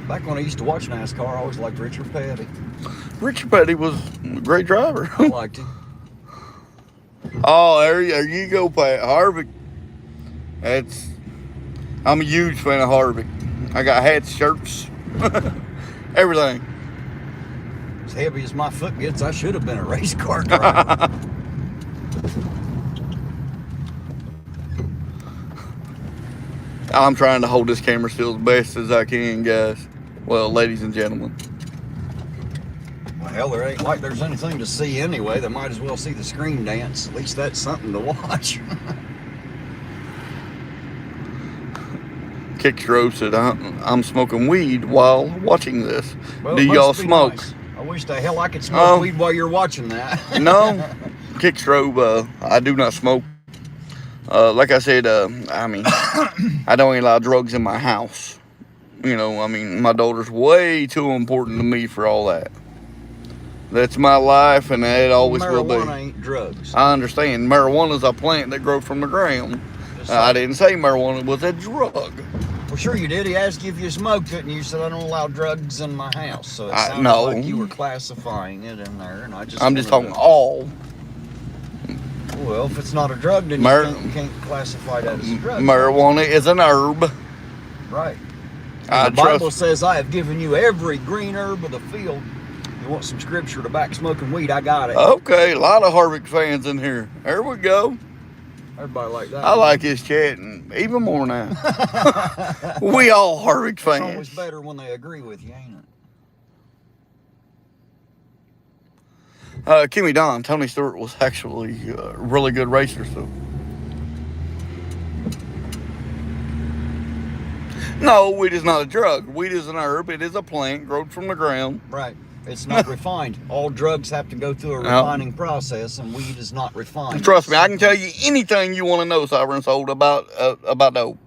[SPEAKER 1] Back when I used to watch NASCAR, I always liked Richard Petty.
[SPEAKER 2] Richard Petty was a great driver.
[SPEAKER 1] I liked him.
[SPEAKER 2] Oh, there you go, Pat. Harvick. I'm a huge fan of Harvick. I got hats, shirts, everything.
[SPEAKER 1] As heavy as my foot gets, I should have been a race car driver.
[SPEAKER 2] I'm trying to hold this camera still as best as I can, guys. Well, ladies and gentlemen.
[SPEAKER 1] Well, hell, there ain't like there's anything to see anyway. They might as well see the screen dance. At least that's something to watch.
[SPEAKER 2] Kicks roasted. I'm smoking weed while watching this.
[SPEAKER 1] Well,
[SPEAKER 2] do y'all smoke?
[SPEAKER 1] Nice. I wish the hell I could smoke weed while you're watching that.
[SPEAKER 2] No. Kickstrobe, I do not smoke. Like I said, I mean, I don't allow drugs in my house. You know, I mean, my daughter's way too important to me for all that. That's my life, and it always will be.
[SPEAKER 1] Marijuana ain't drugs.
[SPEAKER 2] I understand. Marijuana's a plant that grows from the ground. I didn't say marijuana was a drug.
[SPEAKER 1] Well, sure you did. He asked you if you smoked it, and you said, I don't allow drugs in my house. So it sounded like you were classifying it in there, and I'm
[SPEAKER 2] just talking all.
[SPEAKER 1] Well, if it's not a drug, then you can't classify that as a drug.
[SPEAKER 2] Marijuana is an herb.
[SPEAKER 1] Right.
[SPEAKER 2] The
[SPEAKER 1] Bible says, I have given you every green herb of the field. You want some scripture to back smoking weed? I got it.
[SPEAKER 2] Okay, a lot of Harvick fans in here. There we go.
[SPEAKER 1] Everybody like that.
[SPEAKER 2] I like his chatting even more now. We all Harvick fans.
[SPEAKER 1] It's always better when they agree with you, ain't it?
[SPEAKER 2] Kimmy Don, Tony Stewart was actually a really good racer, so. No, weed is not a drug. Weed is an herb. It is a plant grown from the ground.
[SPEAKER 1] Right. It's not refined. All drugs have to go through a refining process, and weed is not refined.
[SPEAKER 2] Trust me, I can tell you anything you want to know, Sovereign Soul, about dope.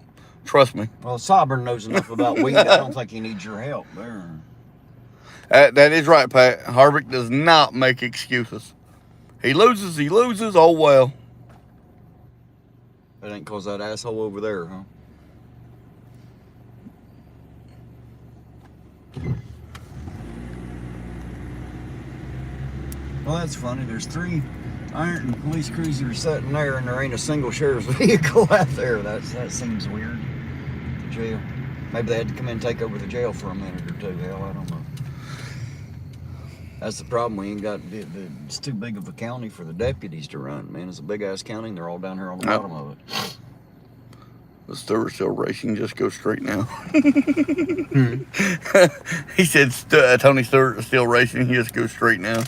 [SPEAKER 2] Trust me.
[SPEAKER 1] Well, Sovereign knows enough about weed. I don't think he needs your help there.
[SPEAKER 2] That is right, Pat. Harvick does not make excuses. He loses, oh well.
[SPEAKER 1] That ain't cause that asshole over there, huh? Well, that's funny. There's 3 Ironton police cruisers sitting there, and there ain't a single sheriff's vehicle out there. That seems weird. Jail. Maybe they had to come in and take over the jail for a minute or two. Hell, I don't know. That's the problem. We ain't got it's too big of a county for the deputies to run. Man, it's a big ass county, and they're all down here on the bottom of it.
[SPEAKER 2] The Stewart still racing. Just go straight now. He said Tony Stewart is still racing. He just go straight now.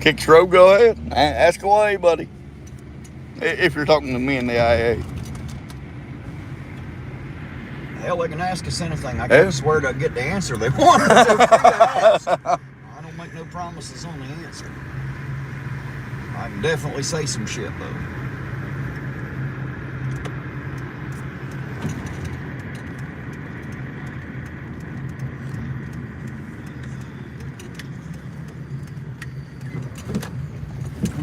[SPEAKER 2] Kick Strobe, go ahead. Ask away, buddy. If you're talking to me in the IA.
[SPEAKER 1] Hell, they can ask us anything. I can't swear to get the answer they want. I don't make no promises on the answer. I can definitely say some shit, though.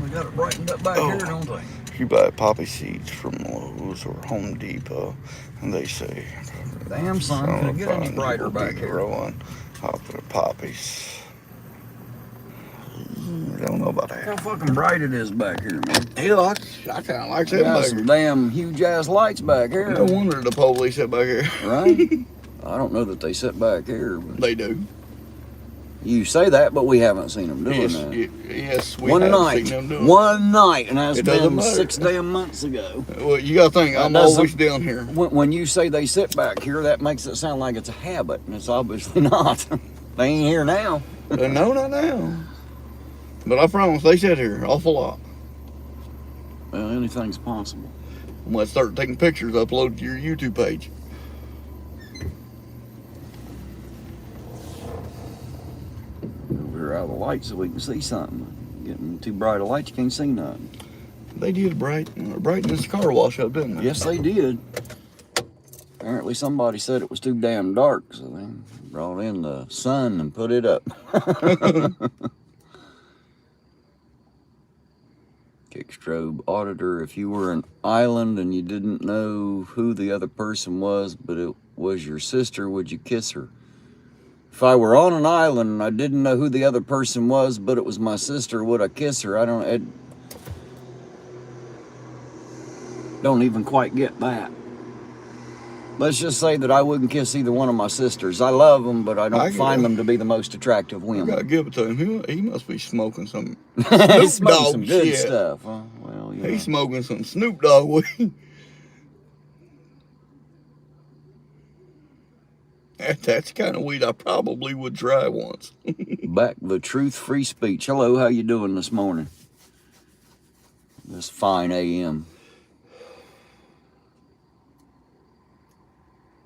[SPEAKER 1] We got it brightened up back here, don't they?
[SPEAKER 2] You buy poppy seeds from Lowe's or Home Depot, and they say,
[SPEAKER 1] damn, son, couldn't get any brighter back here.
[SPEAKER 2] Growing poppies. I don't know about that.
[SPEAKER 1] Look how fucking bright it is back here, man.
[SPEAKER 2] Hell, I kind of like that
[SPEAKER 1] Got
[SPEAKER 2] back
[SPEAKER 1] some
[SPEAKER 2] here.
[SPEAKER 1] damn huge ass lights back here.
[SPEAKER 2] No wonder the police sit back here.
[SPEAKER 1] Right? I don't know that they sit back here, but
[SPEAKER 2] They do.
[SPEAKER 1] you say that, but we haven't seen them doing that.
[SPEAKER 2] Yes, we
[SPEAKER 1] One
[SPEAKER 2] have
[SPEAKER 1] night,
[SPEAKER 2] seen them doing
[SPEAKER 1] one night, and that's
[SPEAKER 2] It doesn't
[SPEAKER 1] been
[SPEAKER 2] matter.
[SPEAKER 1] 6 damn months ago.
[SPEAKER 2] Well, you got to think, I'm always down here.
[SPEAKER 1] When you say they sit back here, that makes it sound like it's a habit, and it's obviously not. They ain't here now.
[SPEAKER 2] No, not now. But I promise, they sit here an awful lot.
[SPEAKER 1] Well, anything's possible.
[SPEAKER 2] I'm going to start taking pictures, upload to your YouTube page.
[SPEAKER 1] We're out of the light so we can see something. Getting too bright a light, you can't see nothing.
[SPEAKER 2] They did brighten this car wash up, didn't they?
[SPEAKER 1] Yes, they did. Apparently somebody said it was too damn dark, so they brought in the sun and put it up. Kick Strobe, auditor, if you were an island and you didn't know who the other person was, but it was your sister, would you kiss her? If I were on an island and I didn't know who the other person was, but it was my sister, would I kiss her? I don't even quite get that. Let's just say that I wouldn't kiss either one of my sisters. I love them, but I don't find them to be the most attractive
[SPEAKER 2] I
[SPEAKER 1] women.
[SPEAKER 2] gotta give it to him. He must be smoking some
[SPEAKER 1] He's
[SPEAKER 2] Snoop
[SPEAKER 1] smoking
[SPEAKER 2] Dogg
[SPEAKER 1] some good
[SPEAKER 2] shit.
[SPEAKER 1] stuff. Huh? Well, you know.
[SPEAKER 2] He's smoking some Snoop Dogg weed. That's the kind of weed I probably would try once.
[SPEAKER 1] Back the truth, free speech. Hello, how you doing this morning? This fine AM.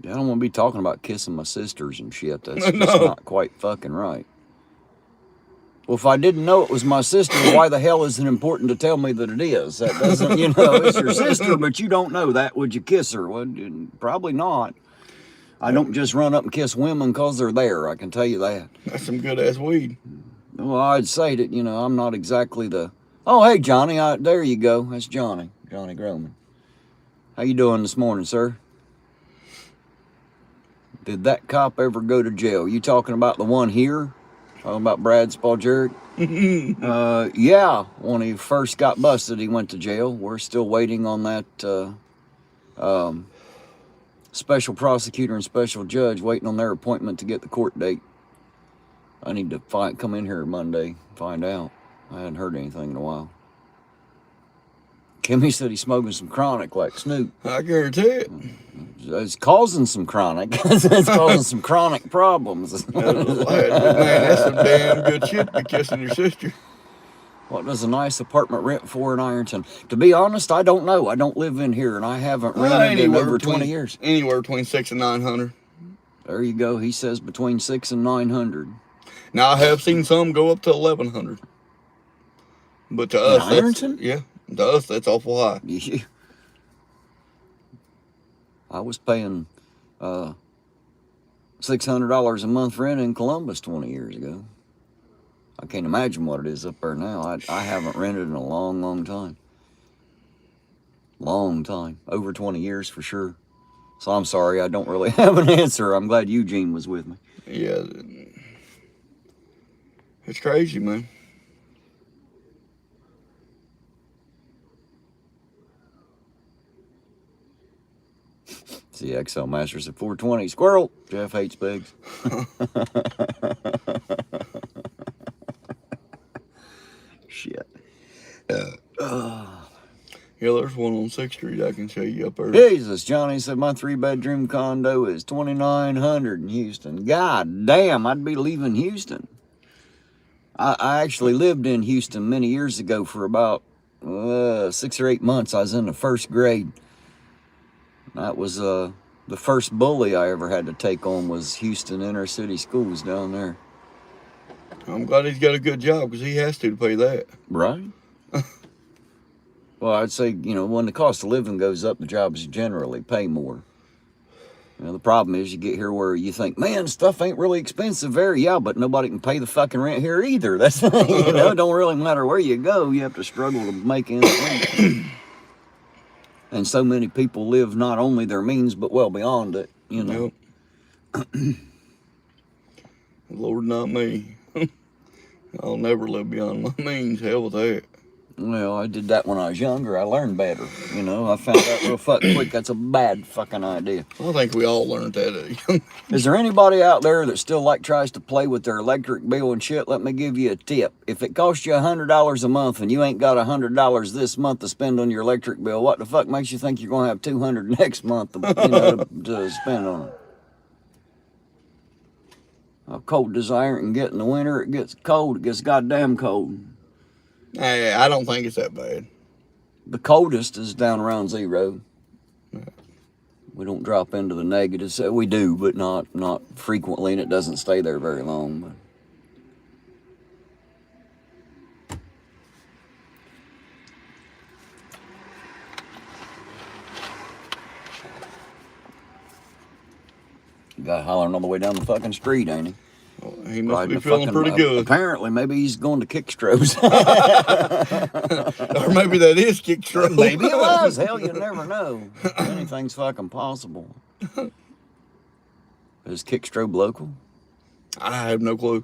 [SPEAKER 1] I don't want to be talking about kissing my sisters and shit. That's just not quite fucking right. Well, if I didn't know it was my sister, why the hell is it important to tell me that it is? That doesn't, it's your sister, but you don't know that. Would you kiss her? Well, probably not. I don't just run up and kiss women because they're there. I can tell you that.
[SPEAKER 2] That's some good ass weed.
[SPEAKER 1] Well, I'd say that, I'm not exactly the... Oh, hey, Johnny. There you go. That's Johnny. Johnny Groman. How you doing this morning, sir?
[SPEAKER 3] Did that cop ever go to jail? You talking about the one here? Talking about Brad Spaljerk? Yeah, when he first got busted, he went to jail. We're still waiting on that special prosecutor and special judge, waiting on their appointment to get the court date. I need to come in here Monday, find out. I hadn't heard anything in a while. Kimmy said he's smoking some chronic like Snoop.
[SPEAKER 2] I guarantee it.
[SPEAKER 3] It's causing some chronic. It's causing some chronic problems.
[SPEAKER 2] Man, that's some damn good shit to be kissing your sister.
[SPEAKER 3] What does a nice apartment rent for in Ironton? To be honest, I don't know. I don't live in here, and I haven't rented in over 20 years.
[SPEAKER 2] Anywhere between $600 and $900.
[SPEAKER 3] There you go. He says between $600 and $900.
[SPEAKER 2] Now, I have seen some go up to $1,100. But to us,
[SPEAKER 3] Ironton?
[SPEAKER 2] To us, that's awful high.
[SPEAKER 3] Yeah. I was paying $600 a month rent in Columbus 20 years ago. I can't imagine what it is up there now. I haven't rented in a long, long time. Long time. Over 20 years for sure. So I'm sorry, I don't really have an answer. I'm glad Eugene was with me.
[SPEAKER 2] Yeah. It's crazy, man.
[SPEAKER 3] See XL Masters at 420. Squirrel. Jeff hates pigs. Shit.
[SPEAKER 2] Yeah, there's one on 6th Street I can show you up there.
[SPEAKER 3] Jesus, Johnny said my 3-bedroom condo is $2,900 in Houston. God damn, I'd be leaving Houston. I actually lived in Houston many years ago for about 6 or 8 months. I was in the 1st grade. That was the first bully I ever had to take on was Houston inner city schools down there.
[SPEAKER 2] I'm glad he's got a good job because he has to pay that.
[SPEAKER 3] Right. Well, I'd say, when the cost of living goes up, the jobs generally pay more. The problem is you get here where you think, man, stuff ain't really expensive there. Yeah, but nobody can pay the fucking rent here either. That's, it don't really matter where you go. You have to struggle to make ends meet. And so many people live not only their means, but well beyond it,
[SPEAKER 2] Yep. Lord, not me. I'll never live beyond my means. Hell with that.
[SPEAKER 3] Well, I did that when I was younger. I learned better. I found out real fucking quick that's a bad fucking idea.
[SPEAKER 2] I think we all learned that at a young.
[SPEAKER 3] Is there anybody out there that still tries to play with their electric bill and shit? Let me give you a tip. If it costs you $100 a month and you ain't got $100 this month to spend on your electric bill, what the fuck makes you think you're gonna have $200 next month to spend on it? How cold does iron get in the winter? It gets cold. It gets goddamn cold.
[SPEAKER 2] Hey, I don't think it's that bad.
[SPEAKER 3] The coldest is down around 0. We don't drop into the negatives. We do, but not frequently, and it doesn't stay there very long. But guy hollering all the way down the fucking street, ain't he?
[SPEAKER 2] Well, he must be feeling pretty good.
[SPEAKER 3] Apparently, maybe he's going to Kickstro's.
[SPEAKER 2] Or maybe that is Kickstro's.
[SPEAKER 3] Maybe it was. Hell, you never know. Anything's fucking possible. Is Kickstrobe local?
[SPEAKER 2] I have no clue.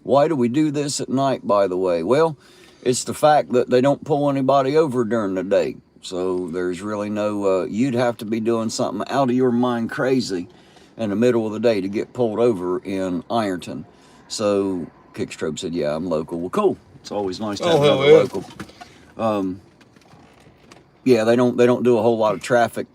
[SPEAKER 3] Why do we do this at night, by the way? Well, it's the fact that they don't pull anybody over during the day. So there's really no, you'd have to be doing something out of your mind crazy in the middle of the day to get pulled over in Ironton. So Kickstrobe said, yeah, I'm local. Well, cool. It's always nice to have another local. Yeah, they don't do a whole lot of traffic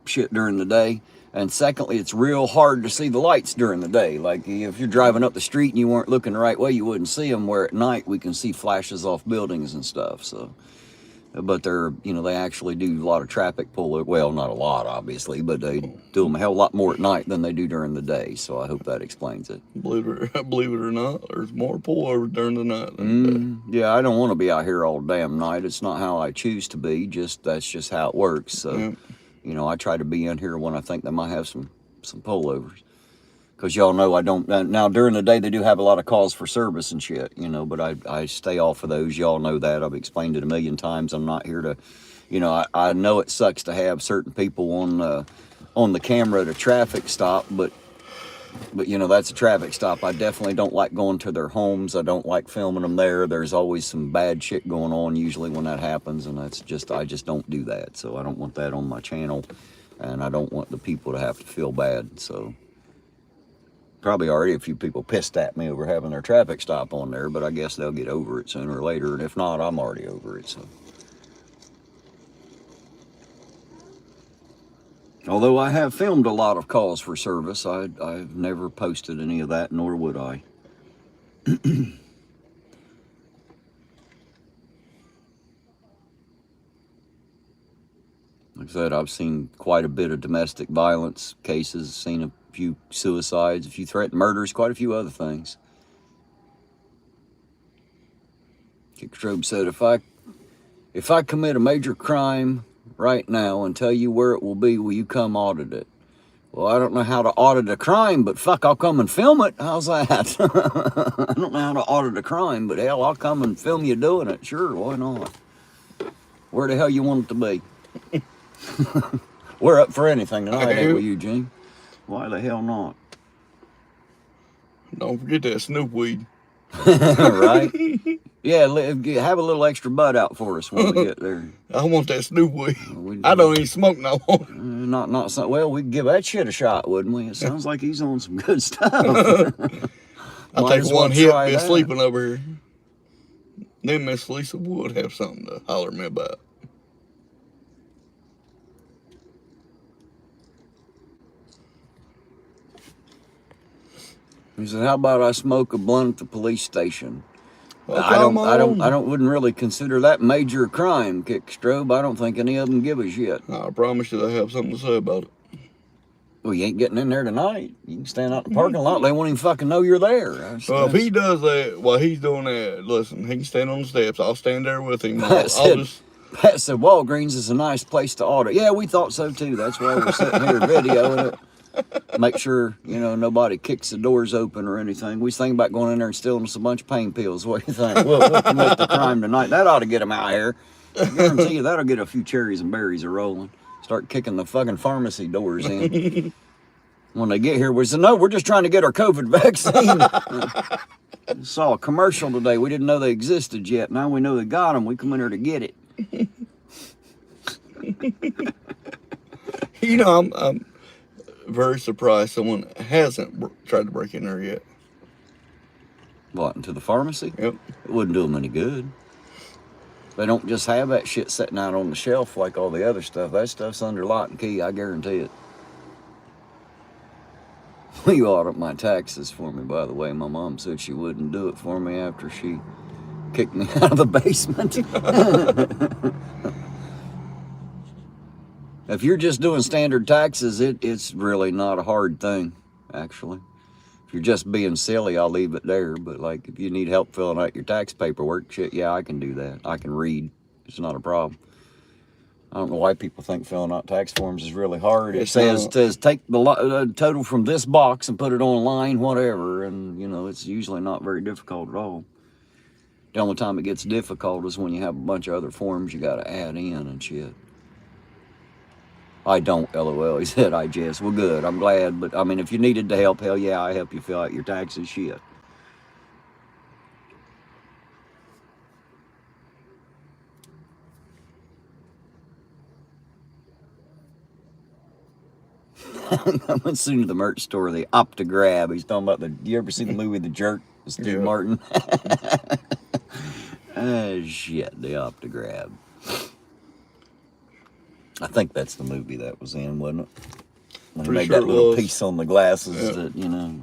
[SPEAKER 3] shit during the day. And secondly, it's real hard to see the lights during the day. Like if you're driving up the street and you weren't looking the right way, you wouldn't see them. Where at night we can see flashes off buildings and stuff. So, but they're, they actually do a lot of traffic pull. Well, not a lot, obviously, but they do them a hell of a lot more at night than they do during the day. So I hope that explains it.
[SPEAKER 2] Believe it or not, there's more pullovers during the night than the day.
[SPEAKER 3] Yeah, I don't want to be out here all damn night. It's not how I choose to be. That's just how it works. So, I try to be in here when I think they might have some pullovers. Because y'all know I don't, now during the day they do have a lot of calls for service and shit, but I stay off of those. Y'all know that. I've explained it a million times. I'm not here to, I know it sucks to have certain people on the camera at a traffic stop, but But, you know, that's a traffic stop. I definitely don't like going to their homes. I don't like filming them there. There's always some bad shit going on usually when that happens, and that's just, I just don't do that. So I don't want that on my channel, and I don't want the people to have to feel bad. So probably already a few people pissed at me over having their traffic stop on there, but I guess they'll get over it sooner or later, and if not, I'm already over it, so. Although I have filmed a lot of calls for service, I've never posted any of that, nor would I. Like I said, I've seen quite a bit of domestic violence cases, seen a few suicides, a few threatened murders, quite a few other things. Kickstrobe said, if I commit a major crime right now and tell you where it will be, will you come audit it? Well, I don't know how to audit a crime, but fuck, I'll come and film it. How's that? I don't know how to audit a crime, but hell, I'll come and film you doing it. Sure, why not? Where the hell you want it to be? We're up for anything tonight, ain't we, Eugene? Why the hell not?
[SPEAKER 2] Don't forget that Snoop weed.
[SPEAKER 3] Right? Yeah, have a little extra bud out for us when we get there.
[SPEAKER 2] I want that Snoop weed. I don't even smoke no more.
[SPEAKER 3] Not so, well, we'd give that shit a shot, wouldn't we? It sounds like he's on some good stuff.
[SPEAKER 2] I'll take one hit, be sleeping over here. Then Miss Lisa would have something to holler at me about.
[SPEAKER 3] He said, "How about I smoke a blunt at the police station?"
[SPEAKER 2] Well,
[SPEAKER 3] I wouldn't really consider that major crime, Kickstrobe. I don't think any of them give a shit.
[SPEAKER 2] I promise you, they have something to say about it.
[SPEAKER 3] Well, you ain't getting in there tonight. You can stand out in the parking lot. They won't even fucking know you're there.
[SPEAKER 2] Well, if he does that while he's doing that, listen, he can stand on the steps. I'll stand there with him.
[SPEAKER 3] Pat said, Walgreens is a nice place to audit. Yeah, we thought so too. That's why we're sitting here videoing it. Make sure, you know, nobody kicks the doors open or anything. We was thinking about going in there and stealing us a bunch of pain pills. What do you think? We'll commit the crime tonight. That ought to get them out of here. I guarantee you that'll get a few cherries and berries a rolling. Start kicking the fucking pharmacy doors in. When they get here, we said, no, we're just trying to get our COVID vaccine. Saw a commercial today. We didn't know they existed yet. Now we know they got them. We come in here to get it.
[SPEAKER 2] You know, I'm very surprised someone hasn't tried to break in there yet.
[SPEAKER 3] What, into the pharmacy?
[SPEAKER 2] Yep.
[SPEAKER 3] It wouldn't do them any good. They don't just have that shit sitting out on the shelf like all the other stuff. That stuff's under lock and key, I guarantee it. You audit my taxes for me, by the way. My mom said she wouldn't do it for me after she kicked me out of the basement. If you're just doing standard taxes, it's really not a hard thing, actually. If you're just being silly, I'll leave it there. But like, if you need help filling out your tax paperwork, shit, yeah, I can do that. I can read. It's not a problem. I don't know why people think filling out tax forms is really hard. It says take the total from this box and put it online, whatever. And, you know, it's usually not very difficult at all. The only time it gets difficult is when you have a bunch of other forms you got to add in and shit. I don't, LOL. He said, I jest. Well, good. I'm glad. But, I mean, if you needed to help, hell yeah, I help you fill out your taxes, shit. I went soon to the merch store, the Optograb. He's talking about you ever see the movie The Jerk with Steve Martin? Shit, the Optograb. I think that's the movie that was in, wasn't it? When he made that little piece on the glasses that, you know.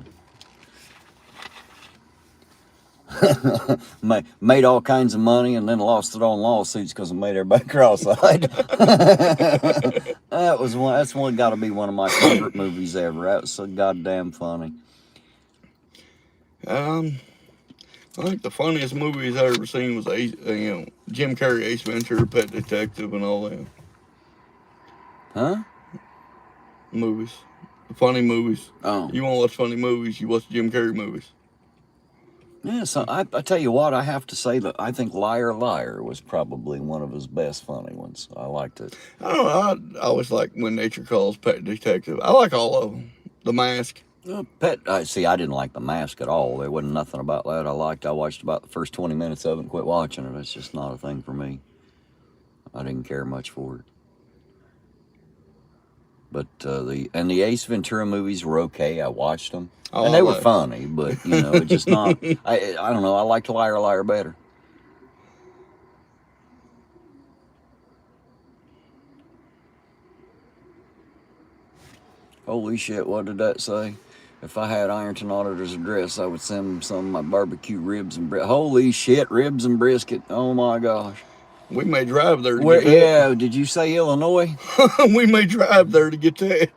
[SPEAKER 3] Made all kinds of money and then lost it on lawsuits because it made everybody cross-eyed. That's got to be one of my favorite movies ever. That was so goddamn funny.
[SPEAKER 2] I think the funniest movies I've ever seen was Jim Carrey, Ace Ventura, Pet Detective, and all that.
[SPEAKER 3] Huh?
[SPEAKER 2] Movies. Funny movies.
[SPEAKER 3] Oh.
[SPEAKER 2] You want to watch funny movies, you watch Jim Carrey movies.
[SPEAKER 3] Yeah, so I tell you what, I have to say that I think Liar Liar was probably one of his best funny ones. I liked it.
[SPEAKER 2] I don't know, I always like When Nature Calls, Pet Detective. I like all of them. The Mask.
[SPEAKER 3] See, I didn't like The Mask at all. There wasn't nothing about that I liked. I watched about the first 20 minutes of it and quit watching it. It's just not a thing for me. I didn't care much for it. But the Ace Ventura movies were okay. I watched them, and they were funny. But you know, it's just not. I don't know. I liked Liar Liar better. Holy shit! What did that say? If I had Ironton Auditor's address, I would send him some of my barbecue ribs and brisket. Holy shit! Ribs and brisket. Oh my gosh.
[SPEAKER 2] We may drive there to
[SPEAKER 3] Where,
[SPEAKER 2] get that.
[SPEAKER 3] yeah, did you say Illinois?
[SPEAKER 2] We may drive there to get that.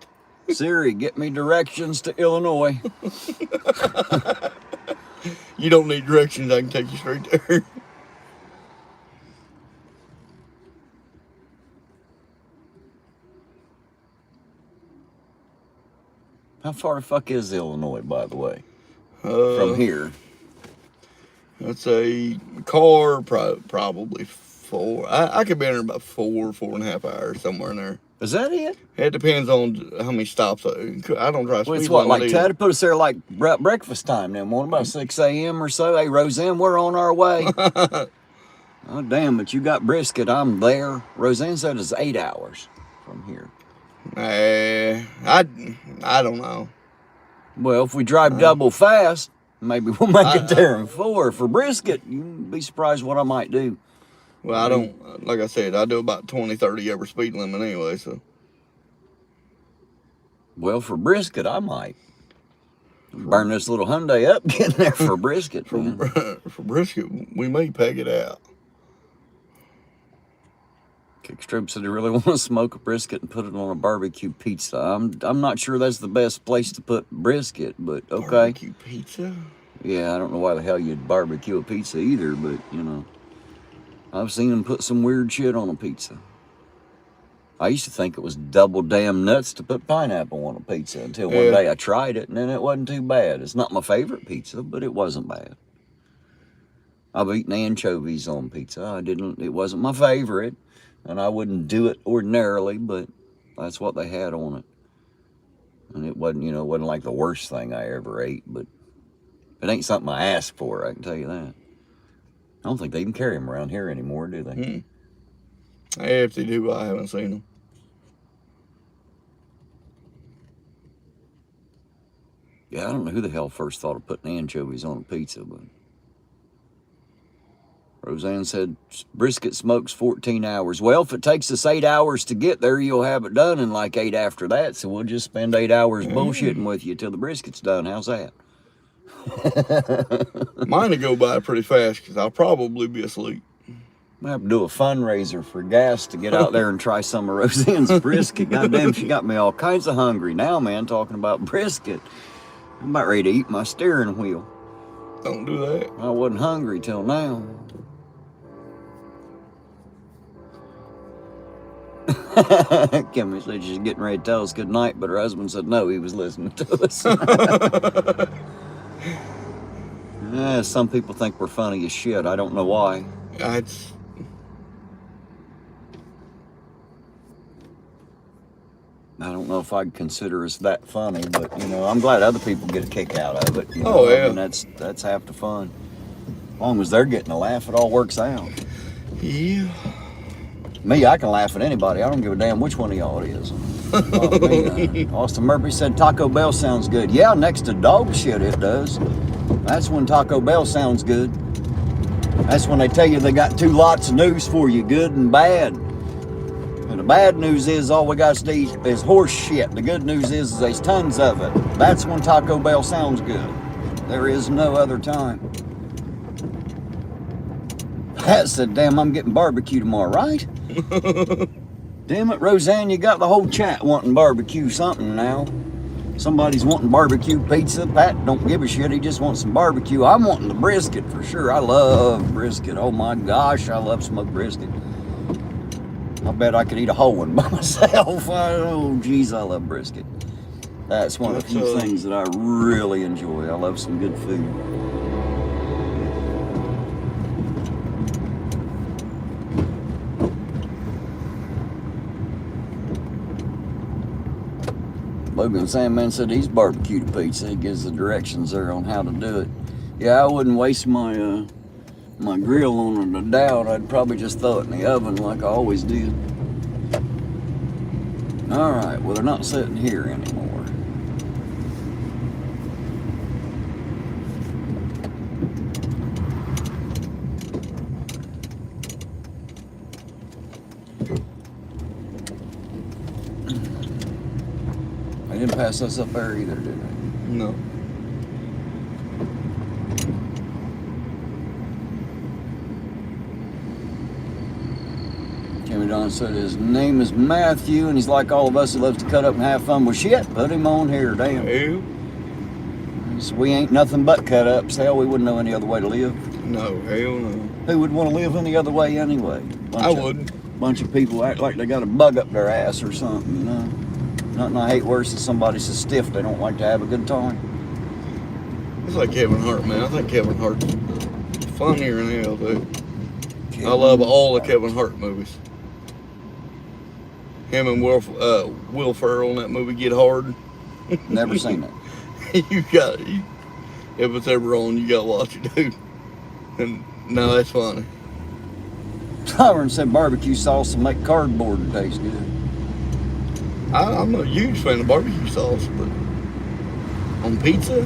[SPEAKER 3] Siri, get me directions to Illinois.
[SPEAKER 2] You don't need directions. I can take you straight there.
[SPEAKER 3] How far the fuck is Illinois, by the way? From here?
[SPEAKER 2] That's a car, probably 4. I could be in there about 4.5 hours, somewhere in there.
[SPEAKER 3] Is that it?
[SPEAKER 2] It depends on how many stops. I don't drive.
[SPEAKER 3] Well, it's what, like, try to put us there like breakfast time then, morning, about 6 a.m. or so. Hey, Roseanne, we're on our way. Oh, damn, but you got brisket. I'm there. Roseanne said it's 8 hours from here.
[SPEAKER 2] I don't know.
[SPEAKER 3] Well, if we drive double fast, maybe we'll make it there in 4. For brisket, you'd be surprised what I might do.
[SPEAKER 2] Well, I don't, like I said, I do about 20, 30 over speed limit anyway, so.
[SPEAKER 3] Well, for brisket, I might. Burn this little Hyundai up getting there for brisket.
[SPEAKER 2] For brisket, we may peg it out.
[SPEAKER 3] Kickstrip said he really want to smoke a brisket and put it on a barbecue pizza. I'm not sure that's the best place to put brisket, but okay.
[SPEAKER 2] Barbecue pizza?
[SPEAKER 3] Yeah, I don't know why the hell you'd barbecue a pizza either, but, you know. I've seen them put some weird shit on a pizza. I used to think it was double damn nuts to put pineapple on a pizza until one day I tried it, and then it wasn't too bad. It's not my favorite pizza, but it wasn't bad. I've eaten anchovies on pizza. It wasn't my favorite, and I wouldn't do it ordinarily, but that's what they had on it. And it wasn't, it wasn't like the worst thing I ever ate, but it ain't something I asked for, I can tell you that. I don't think they even carry them around here anymore, do they?
[SPEAKER 2] If they do, I haven't seen them.
[SPEAKER 3] Yeah, I don't know who the hell first thought of putting anchovies on a pizza, but Roseanne said brisket smokes 14 hours. Well, if it takes us 8 hours to get there, you'll have it done in like 8 after that, so we'll just spend 8 hours bullshitting with you till the brisket's done. How's that?
[SPEAKER 2] Mine will go by pretty fast because I'll probably be asleep.
[SPEAKER 3] I have to do a fundraiser for gas to get out there and try some of Roseanne's brisket. Goddamn, she got me all kinds of hungry now, man, talking about brisket. I'm about ready to eat my steering wheel.
[SPEAKER 2] Don't do that.
[SPEAKER 3] I wasn't hungry till now. Kimmy said she's getting ready to tell us good night, but her husband said no, he was listening to us. Some people think we're funny as shit. I don't know why. I don't know if I'd consider us that funny, but I'm glad other people get a kick out of it.
[SPEAKER 2] Oh yeah,
[SPEAKER 3] I mean, that's half the fun. As long as they're getting a laugh, it all works out.
[SPEAKER 2] Yeah.
[SPEAKER 3] Me, I can laugh at anybody. I don't give a damn which one of y'all it is. Austin Murphy said Taco Bell sounds good. Yeah, next to dog shit it does. That's when Taco Bell sounds good. That's when they tell you they got 2 lots of news for you, good and bad. And the bad news is all we got to eat is horse shit. The good news is there's tons of it. That's when Taco Bell sounds good. There is no other time. Pat said, damn, I'm getting barbecue tomorrow, right? Damn it, Roseanne, you got the whole chat wanting barbecue something now. Somebody's wanting barbecue pizza. Pat don't give a shit. He just wants some barbecue. I'm wanting the brisket for sure. I love brisket. Oh my gosh, I love smoked brisket. I bet I could eat a whole one by myself. Oh, geez, I love brisket. That's one of the few things that I really enjoy. I love some good food. Logan Sandman said he's barbecued a pizza. He gives the directions there on how to do it. Yeah, I wouldn't waste my my grill on a doubt. I'd probably just throw it in the oven like I always did. All right, well, they're not sitting here anymore. They didn't pass us up there either, did they?
[SPEAKER 2] No.
[SPEAKER 3] Jimmy Don said his name is Matthew, and he's like all of us who loves to cut up and have fun. Well, shit, put him on here, damn.
[SPEAKER 2] Hell.
[SPEAKER 3] So we ain't nothing but cut ups. Hell, we wouldn't know any other way to live.
[SPEAKER 2] No, hell no.
[SPEAKER 3] Who would want to live any other way anyway?
[SPEAKER 2] I wouldn't.
[SPEAKER 3] Bunch of people act like they got a bug up their ass or something, you know? Nothing I hate worse than somebody so stiff they don't like to have a good time.
[SPEAKER 2] It's like Kevin Hart, man. I think Kevin Hart's funnier than hell, dude. I love all the Kevin Hart movies. Him and Will Ferrell in that movie Get Hard.
[SPEAKER 3] Never seen it.
[SPEAKER 2] If it's ever on, you gotta watch it, dude. And no, that's funny.
[SPEAKER 3] Tyron said barbecue sauce will make cardboard taste good.
[SPEAKER 2] I'm a huge fan of barbecue sauce, but on pizza,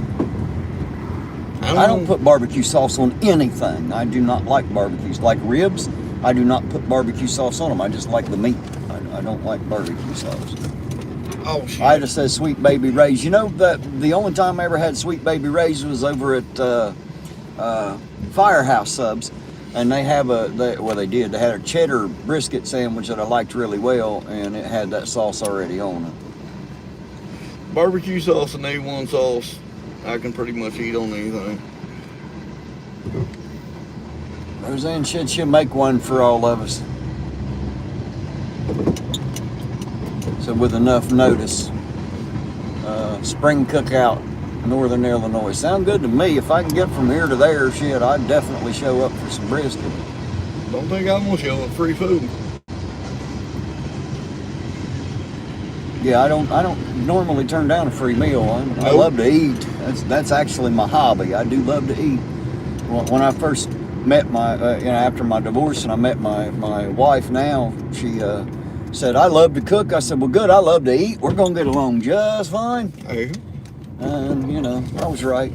[SPEAKER 3] I don't put barbecue sauce on anything. I do not like barbecues. Like ribs, I do not put barbecue sauce on them. I just like the meat. I don't like barbecue sauce.
[SPEAKER 2] Oh, shit.
[SPEAKER 3] I just said Sweet Baby Ray's. You know that the only time I ever had Sweet Baby Ray's was over at Firehouse Subs, and they have they had a cheddar brisket sandwich that I liked really well, and it had that sauce already on it.
[SPEAKER 2] Barbecue sauce and A1 sauce, I can pretty much eat on anything.
[SPEAKER 3] Roseanne said she'll make one for all of us. So with enough notice, spring cookout, Northern Illinois. Sound good to me. If I can get from here to there, shit, I'd definitely show up for some brisket.
[SPEAKER 2] Don't think I'm gonna show up free food.
[SPEAKER 3] Yeah, I don't normally turn down a free meal. I love to eat. That's actually my hobby. I do love to eat. When I first met my, after my divorce, and I met my wife now, she said, I love to cook. I said, well, good, I love to eat. We're going to get along just fine.
[SPEAKER 2] Hey.
[SPEAKER 3] And, I was right.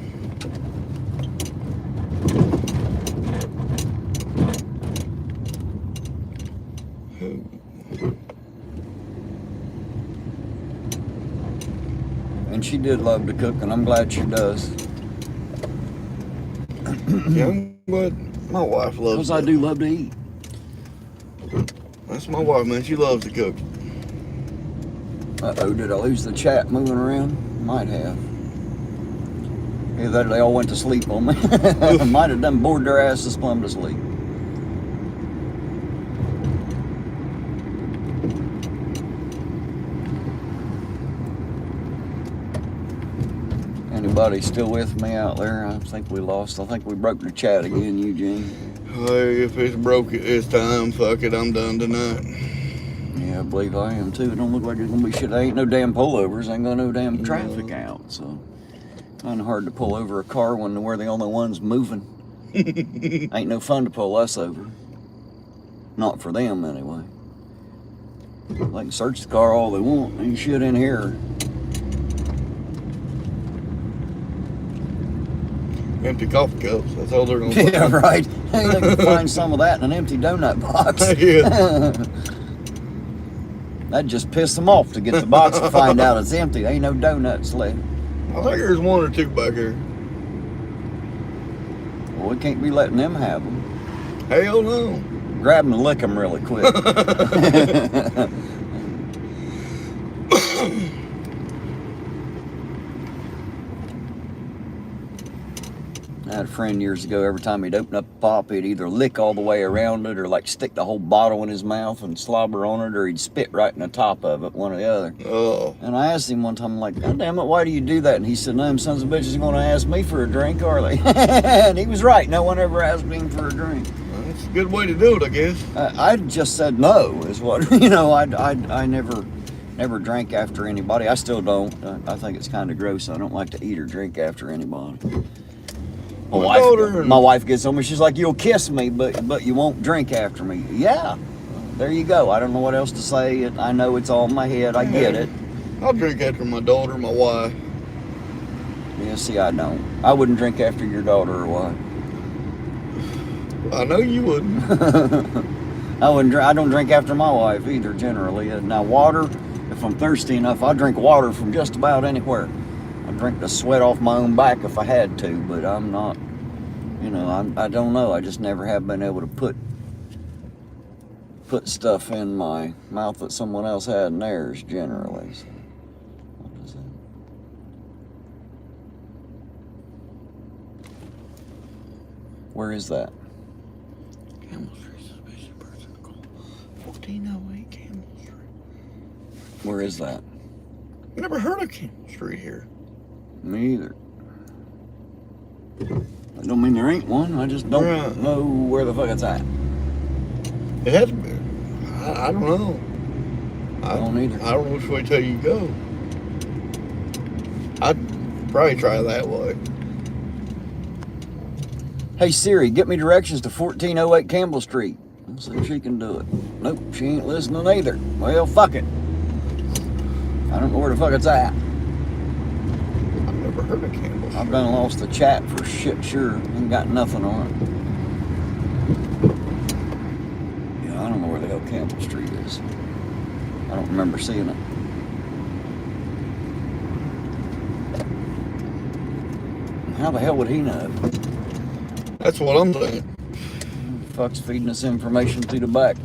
[SPEAKER 3] And she did love to cook, and I'm glad she does.
[SPEAKER 2] Yeah, I'm glad my wife loves
[SPEAKER 3] Because I do love to eat.
[SPEAKER 2] That's my wife, man. She loves to cook.
[SPEAKER 3] Uh-oh, did I lose the chat moving around? Might have. Either they all went to sleep on me. Might have done bored their asses plumb to sleep. Anybody still with me out there? I think we lost. I think we broke the chat again, Eugene.
[SPEAKER 2] Hey, if it's broke, it's time. Fuck it, I'm done tonight.
[SPEAKER 3] Yeah, I believe I am too. It don't look like there's gonna be shit. There ain't no damn pullovers. Ain't gonna no damn traffic out. So, kind of hard to pull over a car when we're the only ones moving. Ain't no fun to pull us over. Not for them anyway. They can search the car all they want. Ain't shit in here.
[SPEAKER 2] Empty coffee cups. That's all they're gonna find.
[SPEAKER 3] Yeah, right. Hey, they can find some of that in an empty donut box.
[SPEAKER 2] Yeah.
[SPEAKER 3] That'd just piss them off to get the box and find out it's empty. Ain't no donuts left.
[SPEAKER 2] I think there's one or two back here.
[SPEAKER 3] Well, we can't be letting them have them.
[SPEAKER 2] Hell no.
[SPEAKER 3] Grab them and lick them really quick. I had a friend years ago, every time he'd open up a pop, he'd either lick all the way around it or like stick the whole bottle in his mouth and slobber on it, or he'd spit right in the top of it, one or the other.
[SPEAKER 2] Oh.
[SPEAKER 3] And I asked him one time, I'm like, God damn it, why do you do that? And he said, no, them sons of bitches are going to ask me for a drink, are they? And he was right. No one ever asked me for a drink.
[SPEAKER 2] Well, that's a good way to do it, I guess.
[SPEAKER 3] I just said no, is what, I never Never drank after anybody. I still don't. I think it's kind of gross. I don't like to eat or drink after anybody. My wife gets on me. She's like, "You'll kiss me, but you won't drink after me." Yeah, there you go. I don't know what else to say. I know it's all in my head. I get it.
[SPEAKER 2] I'll drink after my daughter, my wife.
[SPEAKER 3] Yeah, see, I don't. I wouldn't drink after your daughter or wife.
[SPEAKER 2] I know you wouldn't.
[SPEAKER 3] I wouldn't. I don't drink after my wife either. Generally, now water. If I'm thirsty enough, I drink water from just about anywhere. I drink the sweat off my own back if I had to, but I'm not. You know, I don't know. I just never have been able to put stuff in my mouth that someone else had in theirs. Generally. So, what is that? Where is that?
[SPEAKER 2] Camel Street, suspicious person call. 1408 Camel Street.
[SPEAKER 3] Where is that?
[SPEAKER 2] Never heard of Camel Street here.
[SPEAKER 3] Me either. That don't mean there ain't one. I just don't know where the fuck it's at.
[SPEAKER 2] It has to be. I don't know.
[SPEAKER 3] I don't either.
[SPEAKER 2] I don't know which way till you go. I'd probably try that way.
[SPEAKER 3] Hey Siri, get me directions to 1408 Campbell Street. Let's see if she can do it. Nope, she ain't listening either. Well, fuck it. I don't know where the fuck it's at.
[SPEAKER 2] I've never heard of Campbell Street.
[SPEAKER 3] I've done lost the chat for shit sure. Ain't got nothing on it. Yeah, I don't know where the hell Campbell Street is. I don't remember seeing it. How the hell would he know?
[SPEAKER 2] That's what I'm thinking.
[SPEAKER 3] Who the fuck's feeding us information through the back